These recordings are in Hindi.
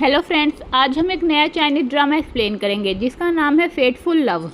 हेलो फ्रेंड्स, आज हम एक नया चाइनीज ड्रामा एक्सप्लेन करेंगे जिसका नाम है फेटफुल लव।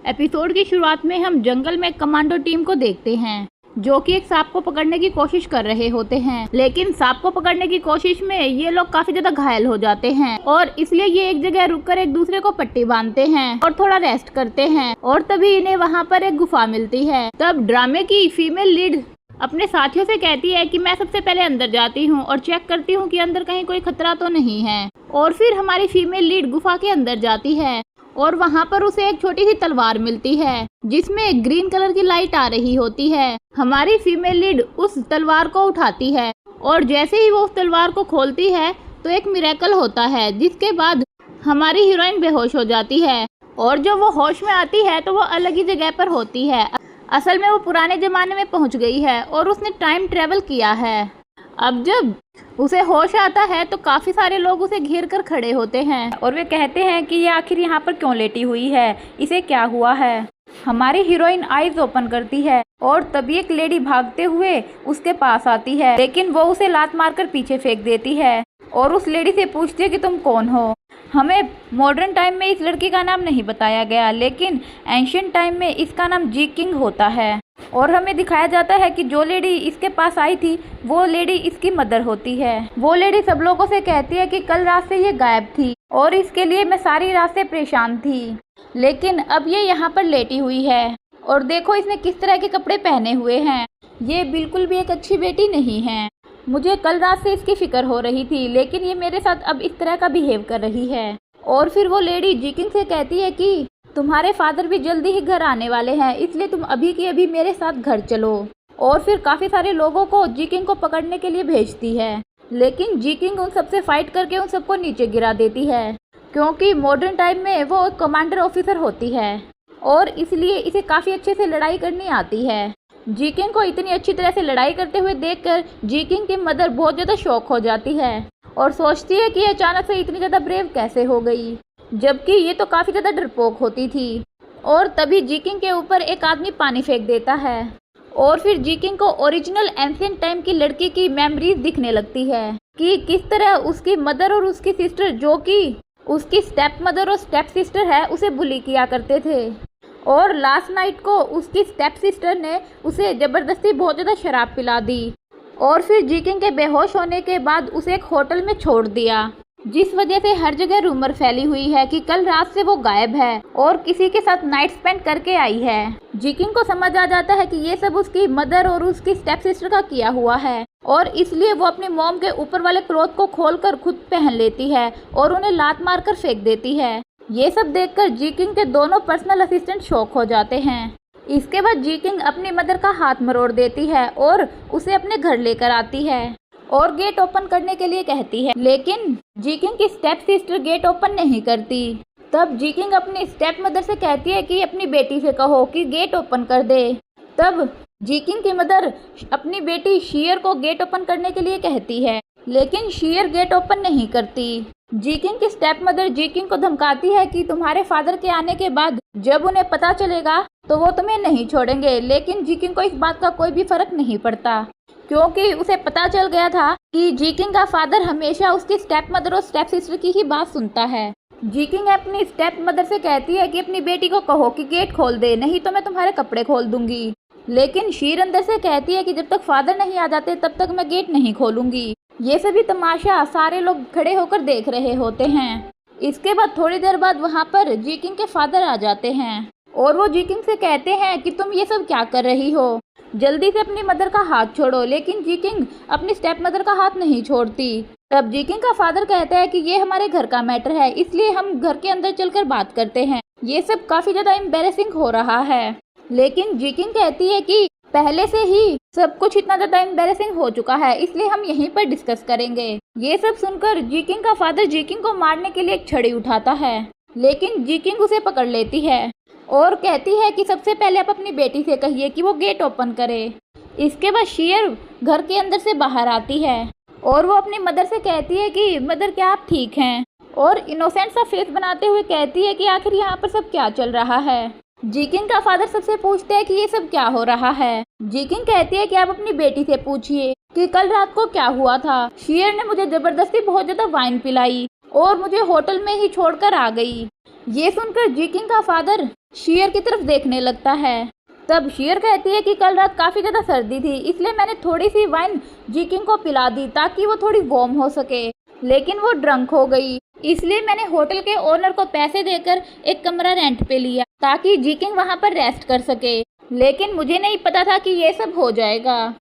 एपिसोड की शुरुआत में हम जंगल में कमांडो टीम को देखते हैं जो कि एक सांप को पकड़ने की कोशिश कर रहे होते हैं, लेकिन सांप को पकड़ने की कोशिश में ये लोग काफी ज्यादा घायल हो जाते हैं और इसलिए ये एक जगह रुककर एक दूसरे को पट्टी बांधते हैं और थोड़ा रेस्ट करते हैं। और तभी इन्हें वहाँ पर एक गुफा मिलती है। तब ड्रामे की फीमेल लीड अपने साथियों से कहती है कि मैं सबसे पहले अंदर जाती हूँ और चेक करती हूँ कि अंदर कहीं कोई खतरा तो नहीं है। और फिर हमारी फीमेल लीड गुफा के अंदर जाती है और वहाँ पर उसे एक छोटी सी तलवार मिलती है जिसमें ग्रीन कलर की लाइट आ रही होती है। हमारी फीमेल लीड उस तलवार को उठाती है और जैसे ही वो उस तलवार को खोलती है तो एक मिरेकल होता है, जिसके बाद हमारी हीरोइन बेहोश हो जाती है। और जब वो होश में आती है तो वो अलग ही जगह पर होती है। असल में वो पुराने जमाने में पहुंच गई है और उसने टाइम ट्रेवल किया है। अब जब उसे होश आता है तो काफी सारे लोग उसे घेर कर खड़े होते हैं और वे कहते हैं कि ये आखिर यहाँ पर क्यों लेटी हुई है, इसे क्या हुआ है। हमारी हीरोइन आईज ओपन करती है और तभी एक लेडी भागते हुए उसके पास आती है, लेकिन वो उसे लात मारकर पीछे फेंक देती है और उस लेडी से पूछती है कि तुम कौन हो। हमें मॉडर्न टाइम में इस लड़की का नाम नहीं बताया गया, लेकिन एंशिएंट टाइम में इसका नाम जी किंग होता है। और हमें दिखाया जाता है कि जो लेडी इसके पास आई थी वो लेडी इसकी मदर होती है। वो लेडी सब लोगों से कहती है कि कल रात से ये गायब थी और इसके लिए मैं सारी रात से परेशान थी, लेकिन अब ये यहाँ पर लेटी हुई है और देखो इसने किस तरह के कपड़े पहने हुए हैं। ये बिल्कुल भी एक अच्छी बेटी नहीं है। मुझे कल रात से इसकी फिक्र हो रही थी, लेकिन ये मेरे साथ अब इस तरह का बिहेव कर रही है। और फिर वो लेडी जी किंग से कहती है कि तुम्हारे फादर भी जल्दी ही घर आने वाले हैं, इसलिए तुम अभी के अभी मेरे साथ घर चलो। और फिर काफी सारे लोगों को जी किंग को पकड़ने के लिए भेजती है, लेकिन जी किंग उन सबसे फाइट करके उन सबको नीचे गिरा देती है, क्योंकि मॉडर्न टाइम में वो कमांडर ऑफिसर होती है और इसलिए इसे काफी अच्छे से लड़ाई करनी आती है। जी किंग को इतनी अच्छी तरह से लड़ाई करते हुए देखकर जी किंग की मदर बहुत ज़्यादा शॉक हो जाती है और सोचती है कि अचानक से इतनी ज़्यादा ब्रेव कैसे हो गई, जबकि ये तो काफ़ी ज़्यादा डरपोक होती थी। और तभी जी किंग के ऊपर एक आदमी पानी फेंक देता है और फिर जी किंग को ओरिजिनल एंशिएंट टाइम की लड़की की मेमोरीज दिखने लगती है कि किस तरह उसकी मदर और उसकी सिस्टर, जो कि उसकी स्टेप मदर और स्टेप सिस्टर है, उसे बुली किया करते थे। और लास्ट नाइट को उसकी स्टेप सिस्टर ने उसे ज़बरदस्ती बहुत ज़्यादा शराब पिला दी और फिर जी किंग के बेहोश होने के बाद उसे एक होटल में छोड़ दिया, जिस वजह से हर जगह रूमर फैली हुई है कि कल रात से वो गायब है और किसी के साथ नाइट स्पेंड करके आई है। जी किंग को समझ आ जाता है कि ये सब उसकी मदर और उसकी स्टेप सिस्टर का किया हुआ है और इसलिए वो अपनी मॉम के ऊपर वाले क्लॉथ को खोलकर खुद पहन लेती है और उन्हें लात मारकर फेंक देती है। ये सब देखकर जी किंग के दोनों पर्सनल असिस्टेंट शॉक हो जाते हैं। इसके बाद जी किंग अपनी मदर का हाथ मरोड़ देती है और उसे अपने घर लेकर आती है और गेट ओपन करने के लिए कहती है, लेकिन जी किंग की स्टेप सिस्टर गेट ओपन नहीं करती। तब जी किंग अपनी स्टेप मदर से कहती है कि अपनी बेटी से कहो कि गेट ओपन कर दे। तब जी किंग की मदर अपनी बेटी शियर को गेट ओपन करने के लिए कहती है, लेकिन शियर गेट ओपन नहीं करती। जी किंग की स्टेप मदर जी किंग को धमकाती है कि तुम्हारे फादर के आने के बाद जब उन्हें पता चलेगा तो वो तुम्हें नहीं छोड़ेंगे, लेकिन जी किंग को इस बात का कोई भी फर्क नहीं पड़ता, क्योंकि उसे पता चल गया था कि जी किंग का फादर हमेशा उसकी स्टेप मदर और स्टेप सिस्टर की ही बात सुनता है। जी किंग अपनी स्टेप मदर से कहती है कि अपनी बेटी को कहो कि गेट खोल दे, नहीं तो मैं तुम्हारे कपड़े खोल दूंगी। लेकिन शीर अंदर से कहती है कि जब तक फादर नहीं आ जाते तब तक मैं गेट नहीं खोलूंगी। ये सभी तमाशा सारे लोग खड़े होकर देख रहे होते हैं। इसके बाद थोड़ी देर बाद वहाँ पर जी किंग के फादर आ जाते हैं और वो जी किंग से कहते हैं कि तुम ये सब क्या कर रही हो, जल्दी से अपनी मदर का हाथ छोड़ो। लेकिन जी किंग अपनी स्टेप मदर का हाथ नहीं छोड़ती। तब जी किंग का फादर कहता है कि ये हमारे घर का मैटर है, इसलिए हम घर के अंदर चलकर बात करते हैं। ये सब काफी ज्यादा एम्बैरेसिंग हो रहा है, लेकिन जी किंग कहती है कि पहले से ही सब कुछ इतना ज्यादा एम्बैरेसिंग हो चुका है, इसलिए हम यहीं पर डिस्कस करेंगे। ये सब सुनकर जी किंग का फादर जी किंग को मारने के लिए एक छड़ी उठाता है, लेकिन जी किंग उसे पकड़ लेती है और कहती है कि सबसे पहले आप अपनी बेटी से कहिए कि वो गेट ओपन करे। इसके बाद शियर घर के अंदर से बाहर आती है और वो अपनी मदर से कहती है कि मदर क्या आप ठीक हैं, और इनोसेंट सा फेस बनाते हुए कहती है कि आखिर यहाँ पर सब क्या चल रहा है। जी किंग का फादर सबसे पूछते हैं कि ये सब क्या हो रहा है। जी किंग कहती है कि आप अपनी बेटी से पूछिए कि कल रात को क्या हुआ था। शियर ने मुझे जबरदस्ती बहुत ज्यादा वाइन पिलाई और मुझे होटल में ही छोड़कर आ गई। ये सुनकर जीकिंग का फादर शीयर की तरफ देखने लगता है। तब शीयर कहती है कि कल रात काफ़ी ज़्यादा सर्दी थी, इसलिए मैंने थोड़ी सी वाइन जीकिंग को पिला दी ताकि वो थोड़ी वार्म हो सके, लेकिन वो ड्रंक हो गई। इसलिए मैंने होटल के ओनर को पैसे देकर एक कमरा रेंट पे लिया ताकि जीकिंग वहाँ पर रेस्ट कर सके। लेकिन मुझे नहीं पता था कि ये सब हो जाएगा।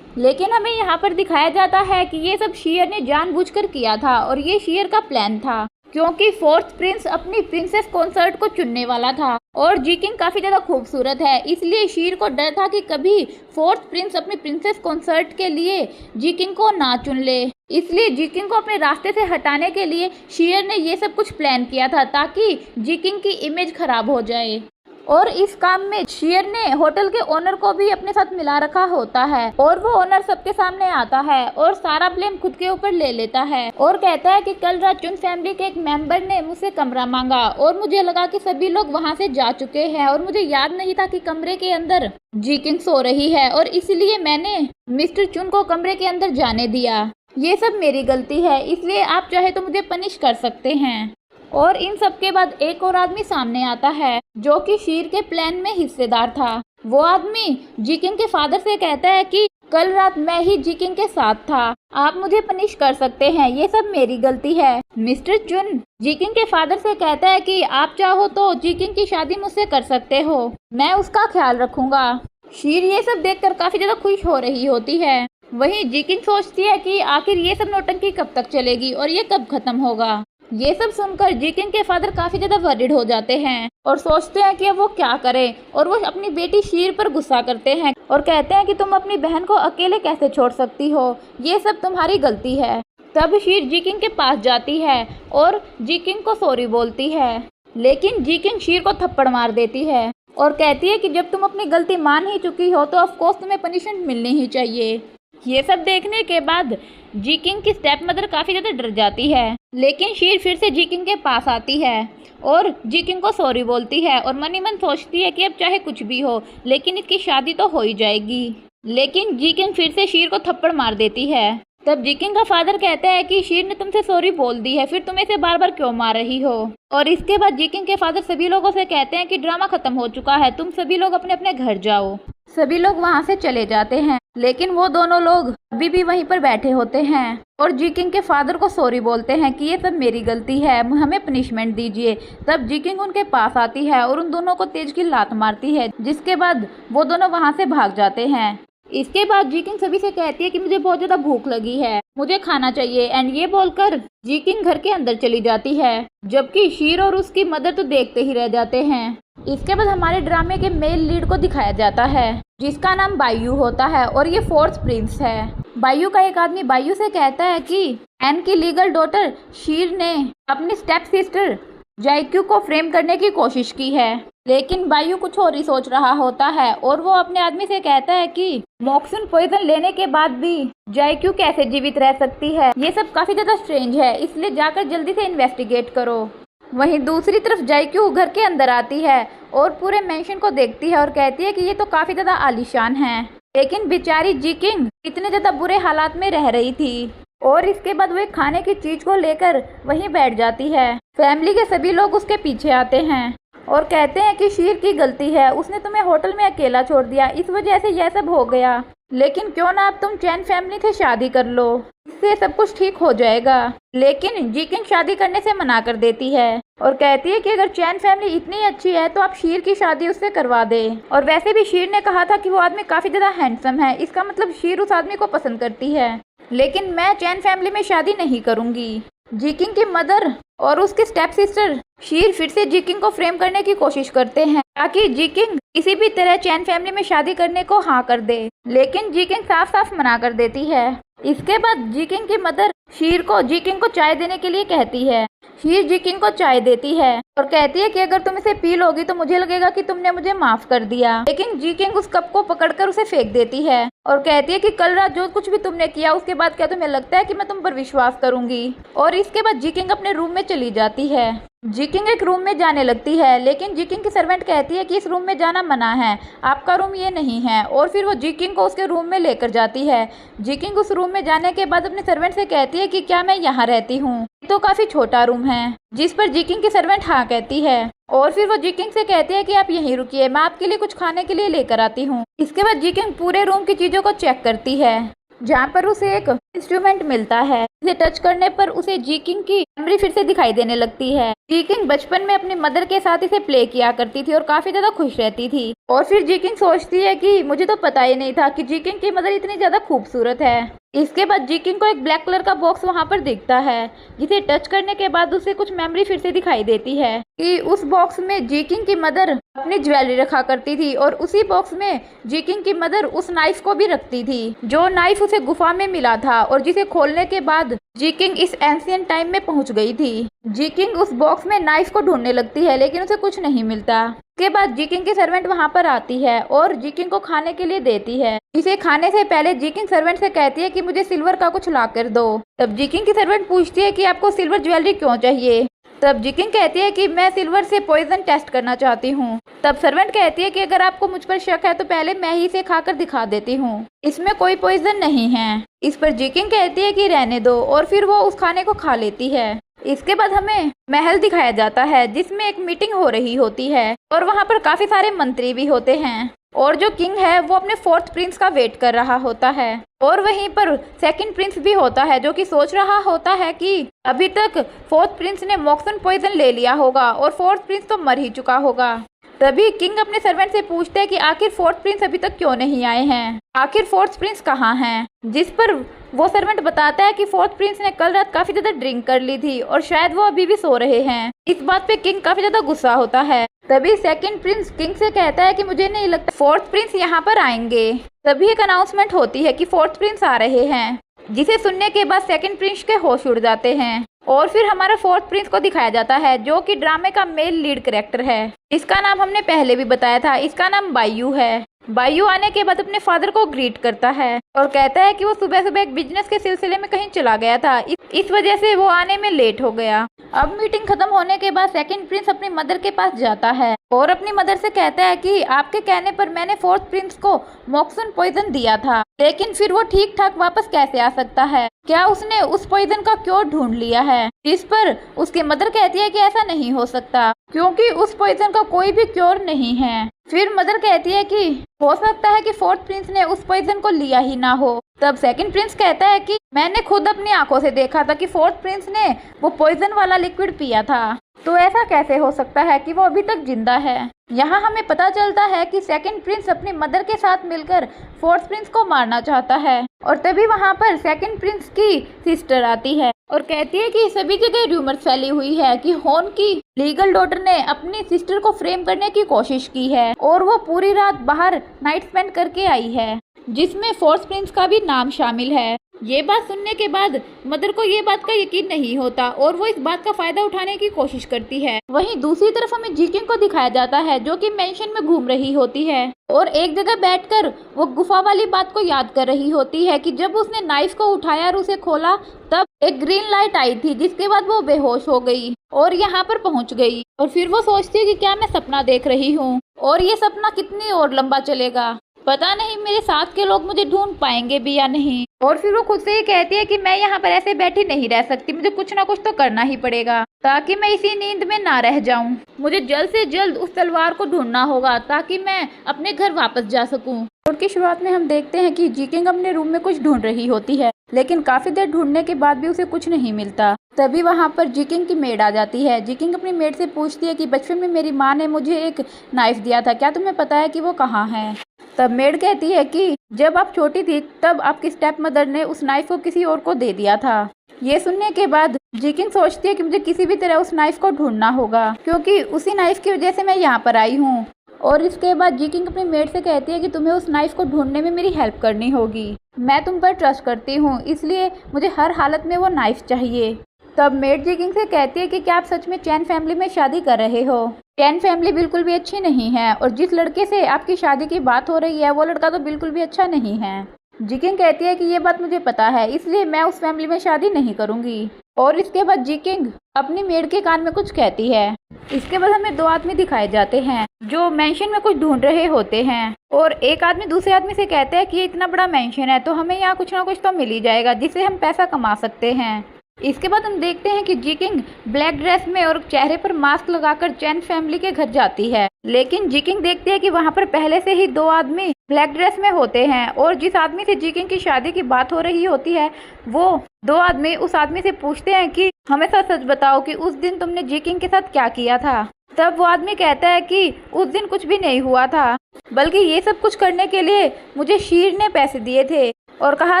लेकिन हमें यहाँ पर दिखाया जाता है कि ये सब शीयर ने जानबूझकर किया था और ये शीयर का प्लान था, क्योंकि फोर्थ प्रिंस अपनी प्रिंसेस कॉन्सर्ट को चुनने वाला था और जीकिंग काफ़ी ज़्यादा खूबसूरत है, इसलिए शीयर को डर था कि कभी फोर्थ प्रिंस अपनी प्रिंसेस कॉन्सर्ट के लिए जीकिंग को ना चुन ले। इसलिए जीकिंग को अपने रास्ते से हटाने के लिए शीयर ने ये सब कुछ प्लान किया था ताकि जीकिंग की इमेज खराब हो जाए। और इस काम में शीयर ने होटल के ओनर को भी अपने साथ मिला रखा होता है और वो ओनर सबके सामने आता है और सारा ब्लेम खुद के ऊपर ले लेता है और कहता है कि कल रात चुन फैमिली के एक मेंबर ने मुझसे कमरा मांगा और मुझे लगा कि सभी लोग वहां से जा चुके हैं और मुझे याद नहीं था कि कमरे के अंदर जीकिंग सो रही है और इसलिए मैंने मिस्टर चुन को कमरे के अंदर जाने दिया। ये सब मेरी गलती है, इसलिए आप चाहे तो मुझे पनिश कर सकते हैं। और इन सब के बाद एक और आदमी सामने आता है जो कि शीर के प्लान में हिस्सेदार था। वो आदमी जीकिंग के फादर से कहता है कि कल रात मैं ही जीकिंग के साथ था, आप मुझे पनिश कर सकते हैं, ये सब मेरी गलती है। मिस्टर चुन जीकिंग के फादर से कहता है कि आप चाहो तो जीकिंग की शादी मुझसे कर सकते हो, मैं उसका ख्याल रखूंगा। शीर ये सब देखकर काफी ज्यादा खुश हो रही होती है। वहीं जीकिंग सोचती है कि आखिर ये सब नौटंकी कब तक चलेगी और ये कब खत्म होगा। ये सब सुनकर जीकिंग के फादर काफी ज्यादा वरीड हो जाते हैं और सोचते हैं कि अब वो क्या करें, और वो अपनी बेटी शीर पर गुस्सा करते हैं और कहते हैं कि तुम अपनी बहन को अकेले कैसे छोड़ सकती हो, ये सब तुम्हारी गलती है। तब शीर जीकिंग के पास जाती है और जीकिंग को सॉरी बोलती है, लेकिन जीकिंग शीर को थप्पड़ मार देती है और कहती है कि जब तुम अपनी गलती मान ही चुकी हो तो ऑफ कोर्स तुम्हें पनिशमेंट मिलनी ही चाहिए। ये सब देखने के बाद जीकिंग की स्टेप मदर काफी ज्यादा डर जाती है, लेकिन शीर फिर से जीकिंग के पास आती है और जीकिंग को सॉरी बोलती है और मन ही मन सोचती है कि अब चाहे कुछ भी हो लेकिन इसकी शादी तो हो ही जाएगी। लेकिन जीकिंग फिर से शीर को थप्पड़ मार देती है। तब जीकिंग का फादर कहता है कि शीर ने तुमसे सॉरी बोल दी है, फिर तुम इसे बार बार क्यों मार रही हो। और इसके बाद जीकिंग के फादर सभी लोगों से कहते हैं कि ड्रामा खत्म हो चुका है, तुम सभी लोग अपने अपने घर जाओ। सभी लोग वहाँ से चले जाते हैं, लेकिन वो दोनों लोग अभी भी वहीं पर बैठे होते हैं और जीकिंग के फादर को सॉरी बोलते हैं कि ये सब मेरी गलती है, हमें पनिशमेंट दीजिए। तब जीकिंग उनके पास आती है और उन दोनों को तेज की लात मारती है, जिसके बाद वो दोनों वहाँ से भाग जाते हैं। इसके बाद जीकिंग सभी से कहती है कि मुझे बहुत ज्यादा भूख लगी है, मुझे खाना चाहिए, एंड ये बोलकर जीकिंग घर के अंदर चली जाती है, जबकि शीर और उसकी मदर तो देखते ही रह जाते हैं। इसके बाद हमारे ड्रामे के मेल लीड को दिखाया जाता है जिसका नाम बायू होता है और ये फोर्थ प्रिंस है। बायू का एक आदमी बायू से कहता है कि एन की लीगल डॉटर शीर ने अपनी स्टेप सिस्टर जायक्यू को फ्रेम करने की कोशिश की है, लेकिन बायू कुछ और ही सोच रहा होता है और वो अपने आदमी से कहता है कि मॉक्सुन पॉइजन लेने के बाद भी जायक्यू कैसे जीवित रह सकती है, ये सब काफी ज्यादा स्ट्रेंज है, इसलिए जाकर जल्दी से इन्वेस्टिगेट करो। वहीं दूसरी तरफ जायक्यू घर के अंदर आती है और पूरे मेंशन को देखती है और कहती है कि ये तो काफी ज्यादा आलीशान है, लेकिन बेचारी जीकिंग इतने ज्यादा बुरे हालात में रह रही थी। और इसके बाद वो एक खाने की चीज को लेकर वहीं बैठ जाती है। फैमिली के सभी लोग उसके पीछे आते हैं और कहते हैं कि शीर की गलती है, उसने तुम्हें होटल में अकेला छोड़ दिया, इस वजह से यह सब हो गया, लेकिन क्यों ना अब तुम चैन फैमिली से शादी कर लो, इससे सब कुछ ठीक हो जाएगा। लेकिन जीकिंग शादी करने से मना कर देती है और कहती है कि अगर चैन फैमिली इतनी अच्छी है तो आप शीर की शादी उससे करवा दे। और वैसे भी शीर ने कहा था कि वो आदमी काफी ज्यादा हैंडसम है, इसका मतलब शीर उस आदमी को पसंद करती है, लेकिन मैं चैन फैमिली में शादी नहीं करूंगी। जीकिंग की मदर और उसके स्टेप सिस्टर शीर फिर से जीकिंग को फ्रेम करने की कोशिश करते हैं ताकि जीकिंग किसी भी तरह चैन फैमिली में शादी करने को हाँ कर दे, लेकिन जीकिंग साफ साफ मना कर देती है। इसके बाद जीकिंग की मदर शीर को जीकिंग को चाय देने के लिए कहती है। शीर जीकिंग को चाय देती है और कहती है कि अगर तुम इसे पी लोगी तो मुझे लगेगा कि तुमने मुझे माफ कर दिया, लेकिन जीकिंग उस कप को पकड़कर उसे फेंक देती है और कहती है कि कल रात जो कुछ भी तुमने किया उसके बाद क्या तुम्हें लगता है कि मैं तुम पर विश्वास करूंगी। और इसके बाद जीकिंग अपने रूम में चली जाती है। जिकिंग एक रूम में जाने लगती है, लेकिन जिकिंग की सर्वेंट कहती है कि इस रूम में जाना मना है, आपका रूम ये नहीं है। और फिर वो जिकिंग को उसके रूम में लेकर जाती है। जिकिंग उस रूम में जाने के बाद अपने सर्वेंट से कहती है कि क्या मैं यहाँ रहती हूँ, तो काफी छोटा रूम है, जिस पर जिकिंग की सर्वेंट हाँ कहती है। और फिर वो जिकिंग से कहती है कि आप यहीं रुकिए, मैं आपके लिए कुछ खाने के लिए लेकर आती हूँ। इसके बाद जिकिंग पूरे रूम की चीजों को चेक करती है, जहाँ पर उसे एक इंस्ट्रूमेंट मिलता है, इसे टच करने पर उसे जिकिंग की मेमोरी फिर से दिखाई देने लगती है। जिकिंग बचपन में अपनी मदर के साथ इसे प्ले किया करती थी और काफी ज्यादा खुश रहती थी। और फिर जिकिंग सोचती है कि मुझे तो पता ही नहीं था कि जिकिंग की मदर इतनी ज्यादा खूबसूरत है। इसके बाद जिकिंग को एक ब्लैक कलर का बॉक्स वहाँ पर दिखता है, जिसे टच करने के बाद उसे कुछ मेमोरी फिर से दिखाई देती है कि उस बॉक्स में जिकिंग की मदर अपनी ज्वेलरी रखा करती थी और उसी बॉक्स में जिकिंग की मदर उस नाइफ को भी रखती थी, जो नाइफ उसे गुफा में मिला था और जिसे खोलने के बाद जिकिंग इस एंशिएंट टाइम में पहुंच गई थी। जिकिंग उस बॉक्स में नाइफ को ढूंढने लगती है, लेकिन उसे कुछ नहीं मिलता। के बाद जिकिंग की सर्वेंट वहां पर आती है और जिकिंग को खाने के लिए देती है। इसे खाने से पहले जिकिंग सर्वेंट से कहती है कि मुझे सिल्वर का कुछ ला कर दो। तब जिकिंग की सर्वेंट पूछती है कि आपको सिल्वर ज्वेलरी क्यों चाहिए। तब जिकिंग कहती है कि मैं सिल्वर से पॉइजन टेस्ट करना चाहती हूँ। तब सर्वेंट कहती है कि अगर आपको मुझ पर शक है तो पहले मैं ही इसे खाकर दिखा देती हूँ, इसमें कोई पॉइजन नहीं है। इस पर जिकिंग कहती है कि रहने दो और फिर वो उस खाने को खा लेती है। इसके बाद हमें महल दिखाया जाता है, जिसमें एक मीटिंग हो रही होती है और वहाँ पर काफी सारे मंत्री भी होते हैं। और जो किंग है वो अपने फोर्थ प्रिंस का वेट कर रहा होता है और वहीं पर सेकंड प्रिंस भी होता है, जो कि सोच रहा होता है कि अभी तक फोर्थ प्रिंस ने मॉक्सन पॉइजन ले लिया होगा और फोर्थ प्रिंस तो मर ही चुका होगा। तभी किंग अपने सर्वेंट से पूछते हैं कि आखिर फोर्थ प्रिंस अभी तक क्यों नहीं आए हैं, आखिर फोर्थ प्रिंस कहाँ हैं। जिस पर वो सर्वेंट बताता है कि फोर्थ प्रिंस ने कल रात काफी ज्यादा ड्रिंक कर ली थी और शायद वो अभी भी सो रहे हैं। इस बात पे किंग काफी ज्यादा गुस्सा होता है। तभी सेकंड प्रिंस किंग से कहता है कि मुझे नहीं लगता फोर्थ प्रिंस यहाँ पर आएंगे। तभी एक अनाउंसमेंट होती है कि फोर्थ प्रिंस आ रहे हैं, जिसे सुनने के बाद सेकंड प्रिंस के होश उड़ जाते हैं। और फिर हमारा फोर्थ प्रिंस को दिखाया जाता है, जो कि ड्रामे का मेल लीड कैरेक्टर है। इसका नाम हमने पहले भी बताया था, इसका नाम बायू है। बायू आने के बाद अपने फादर को ग्रीट करता है और कहता है कि वो सुबह सुबह एक बिजनेस के सिलसिले में कहीं चला गया था, इस वजह से वो आने में लेट हो गया। अब मीटिंग खत्म होने के बाद सेकंड प्रिंस अपनी मदर के पास जाता है और अपनी मदर से कहता है कि आपके कहने पर मैंने फोर्थ प्रिंस को मॉक्सन पॉइजन दिया था, लेकिन फिर वो ठीक ठाक वापस कैसे आ सकता है, क्या उसने उस पॉइजन का क्योर ढूंढ लिया है। जिस पर उसकी मदर कहती है कि ऐसा नहीं हो सकता, क्योंकि उस पॉइजन का कोई भी क्योर नहीं है। फिर मदर कहती है कि हो सकता है कि फोर्थ प्रिंस ने उस पॉइजन को लिया ही ना हो। तब सेकंड प्रिंस कहता है कि मैंने खुद अपनी आंखों से देखा था कि फोर्थ प्रिंस ने वो पॉइजन वाला लिक्विड पिया था, तो ऐसा कैसे हो सकता है कि वो अभी तक जिंदा है। यहाँ हमें पता चलता है कि सेकंड प्रिंस अपनी मदर के साथ मिलकर फोर्थ प्रिंस को मारना चाहता है। और तभी वहाँ पर सेकंड प्रिंस की सिस्टर आती है और कहती है कि सभी जगह रूमर्स फैली हुई है कि होन की लीगल डॉटर ने अपनी सिस्टर को फ्रेम करने की कोशिश की है और वो पूरी रात बाहर नाइट स्पेंड करके आई है, जिसमें फोर्थ प्रिंस का भी नाम शामिल है। ये बात सुनने के बाद मदर को ये बात का यकीन नहीं होता और वो इस बात का फायदा उठाने की कोशिश करती है। वहीं दूसरी तरफ हमें जिकिंग को दिखाया जाता है, जो कि मेंशन में घूम रही होती है और एक जगह बैठकर वो गुफा वाली बात को याद कर रही होती है कि जब उसने नाइफ को उठाया और उसे खोला तब एक ग्रीन लाइट आई थी, जिसके बाद वो बेहोश हो गई और यहाँ पर पहुँच गई। और फिर वो सोचती है कि क्या मैं सपना देख रही हूँ और ये सपना कितनी और लंबा चलेगा, पता नहीं मेरे साथ के लोग मुझे ढूंढ पाएंगे भी या नहीं। और फिर वो खुद से ही कहती है कि मैं यहाँ पर ऐसे बैठी नहीं रह सकती, मुझे कुछ ना कुछ तो करना ही पड़ेगा ताकि मैं इसी नींद में ना रह जाऊं। मुझे जल्द से जल्द उस तलवार को ढूंढना होगा ताकि मैं अपने घर वापस जा सकूं। एपिसोड की शुरुआत में हम देखते हैं कि जिकिंग अपने रूम में कुछ ढूंढ रही होती है, लेकिन काफी देर ढूंढने के बाद भी उसे कुछ नहीं मिलता। तभी वहाँ पर जिकिंग की मेड आ जाती है। जिकिंग अपनी मेड से पूछती है कि बचपन में मेरी माँ ने मुझे एक नाइफ दिया था, क्या तुम्हें पता है कि वो कहाँ है। तब मेड कहती है कि जब आप छोटी थी तब आपकी स्टेप मदर ने उस नाइफ को किसी और को दे दिया था। ये सुनने के बाद जिकिंग सोचती है कि मुझे किसी भी तरह उस नाइफ को ढूंढना होगा, क्योंकि उसी नाइफ की वजह से मैं यहाँ पर आई हूँ। और इसके बाद जिकिंग अपनी मेड से कहती है कि तुम्हें उस नाइफ को ढूंढने में मेरी हेल्प करनी होगी, मैं तुम पर ट्रस्ट करती हूँ, इसलिए मुझे हर हालत में वो नाइफ चाहिए। तब मेड जिकिंग से कहती है कि क्या आप सच में चैन फैमिली में शादी कर रहे हो। चैन फैमिली बिल्कुल भी अच्छी नहीं है और जिस लड़के से आपकी शादी की बात हो रही है वो लड़का तो बिल्कुल भी अच्छा नहीं है। जिकिंग कहती है कि ये बात मुझे पता है, इसलिए मैं उस फैमिली में शादी नहीं करूंगी। और इसके बाद जी किंग अपनी मेड के कान में कुछ कहती है। इसके बाद हमें दो आदमी दिखाए जाते हैं जो मेंशन में कुछ ढूंढ रहे होते हैं और एक आदमी दूसरे आदमी से कहता है कि ये इतना बड़ा मेंशन है तो हमें यहाँ कुछ ना कुछ तो मिल ही जाएगा जिससे हम पैसा कमा सकते हैं। इसके बाद हम देखते हैं कि जी किंग ब्लैक ड्रेस में और चेहरे पर मास्क लगाकर चैन फैमिली के घर जाती है, लेकिन जी किंग देखती है कि वहाँ पर पहले से ही दो आदमी ब्लैक ड्रेस में होते हैं और जिस आदमी से जी किंग की शादी की बात हो रही होती है वो दो आदमी उस आदमी से पूछते हैं कि हमें सच बताओ कि उस दिन तुमने जी किंग के साथ क्या किया था। तब वो आदमी कहता है कि उस दिन कुछ भी नहीं हुआ था, बल्कि ये सब कुछ करने के लिए मुझे शीर ने पैसे दिए थे और कहा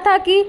था कि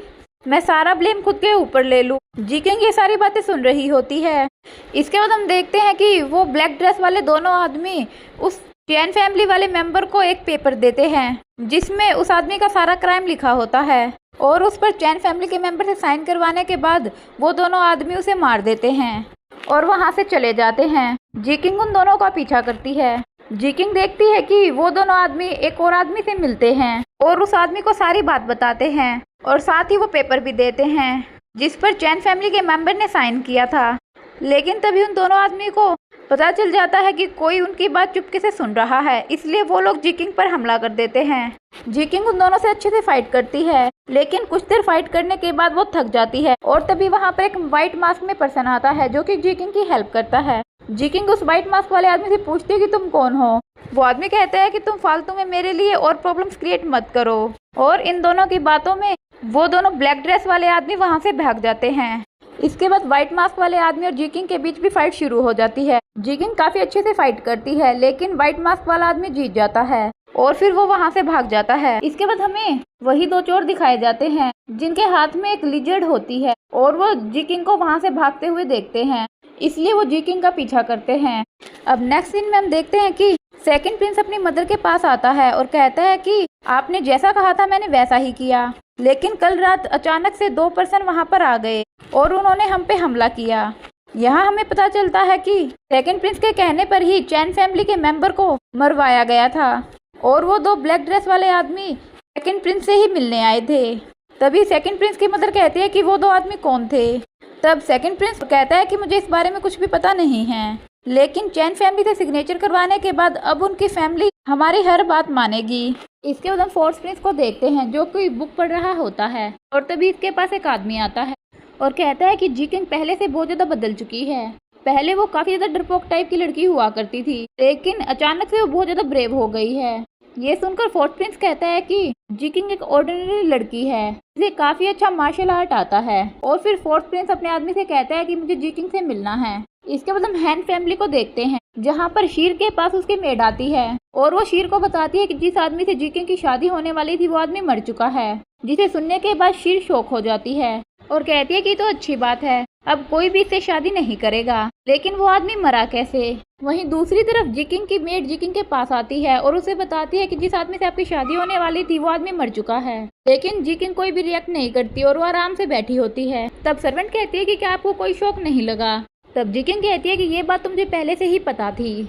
मैं सारा ब्लेम खुद के ऊपर ले लूं। जी किंग ये सारी बातें सुन रही होती है। इसके बाद हम देखते हैं कि वो ब्लैक ड्रेस वाले दोनों आदमी उस चैन फैमिली वाले मेंबर को एक पेपर देते हैं जिसमें उस आदमी का सारा क्राइम लिखा होता है और उस पर चैन फैमिली के मेंबर से साइन करवाने के बाद वो दोनों आदमी उसे मार देते हैं और वहां से चले जाते हैं। जी किंग उन दोनों का पीछा करती है। जी किंग देखती है कि वो दोनों आदमी एक और आदमी से मिलते हैं और उस आदमी को सारी बात बताते हैं और साथ ही वो पेपर भी देते हैं जिस पर चैन फैमिली के मेंबर ने साइन किया था। लेकिन तभी उन दोनों आदमी को पता चल जाता है कि कोई उनकी बात चुपके से सुन रहा है, इसलिए वो लोग जी किंग पर हमला कर देते हैं। जी किंग उन दोनों से अच्छे से फाइट करती है, लेकिन कुछ देर फाइट करने के बाद वो थक जाती है और तभी वहाँ पर एक व्हाइट मास्क में पर्सन आता है जो कि जी किंग की हेल्प करता है। जी किंग उस व्हाइट मास्क वाले आदमी से पूछती है कि तुम कौन हो। वो आदमी कहता है कि तुम फालतू में मेरे लिए और प्रॉब्लम्स क्रिएट मत करो और इन दोनों की बातों में वो दोनों ब्लैक ड्रेस वाले आदमी वहाँ से भाग जाते हैं। इसके बाद व्हाइट मास्क वाले आदमी और जी किंग के बीच भी फाइट शुरू हो जाती है। जी किंग काफी अच्छे से फाइट करती है, लेकिन व्हाइट मास्क वाला आदमी जीत जाता है और फिर वो वहाँ से भाग जाता है। इसके बाद हमें वही दो चोर दिखाए जाते हैं जिनके हाथ में एक लिजर्ड होती है और वो जी किंग को वहाँ से भागते हुए देखते हैं, इसलिए वो जी किंग का पीछा करते हैं। अब नेक्स्ट सीन में हम देखते हैं कि सेकंड प्रिंस अपनी मदर के पास आता है और कहता है कि आपने जैसा कहा था मैंने वैसा ही किया, लेकिन कल रात अचानक से 2 पर्सन वहाँ पर आ गए और उन्होंने हम पे हमला किया। यहाँ हमें पता चलता है कि सेकंड प्रिंस के कहने पर ही चैन फैमिली के मेंबर को मरवाया गया था और वो दो ब्लैक ड्रेस वाले आदमी सेकंड प्रिंस से ही मिलने आए थे। तभी सेकंड प्रिंस की मदर कहती है कि वो दो आदमी कौन थे। तब सेकंड प्रिंस कहता है कि मुझे इस बारे में कुछ भी पता नहीं है, लेकिन चैन फैमिली से सिग्नेचर करवाने के बाद अब उनकी फैमिली हमारी हर बात मानेगी। इसके बाद हम फोर्थ प्रिंस को देखते हैं जो कोई बुक पढ़ रहा होता है और तभी इसके पास एक आदमी आता है और कहता है कि जी किंग पहले से बहुत ज्यादा बदल चुकी है। पहले वो काफी ज्यादा डरपोक टाइप की लड़की हुआ करती थी, लेकिन अचानक से वो बहुत ज्यादा ब्रेव हो गई है। ये सुनकर फोर्थ प्रिंस कहता है कि जी किंग एक ऑर्डिनरी लड़की है, इसे काफी अच्छा मार्शल आर्ट आता है और फिर फोर्थ प्रिंस अपने आदमी से कहता है कि मुझे जी किंग से मिलना है। इसके बाद हम हैन फैमिली को देखते हैं जहाँ पर शीर के पास उसकी मेड आती है और वो शीर को बताती है कि जिस आदमी से जी किंग की शादी होने वाली थी वो आदमी मर चुका है, जिसे सुनने के बाद शीर शॉक हो जाती है और कहती है कि तो अच्छी बात है, अब कोई भी इससे शादी नहीं करेगा। लेकिन वो आदमी मरा कैसे। वहीं दूसरी तरफ जी किंग की मेड जी किंग के पास आती है और उसे बताती है कि जिस आदमी से आपकी शादी होने वाली थी वो आदमी मर चुका है, लेकिन जी किंग कोई भी रिएक्ट नहीं करती और वो आराम से बैठी होती है। तब सर्वेंट कहती है कि क्या आपको कोई शौक नहीं लगा। तब जी किंग कहती है कि ये बात तो मुझे पहले से ही पता थी।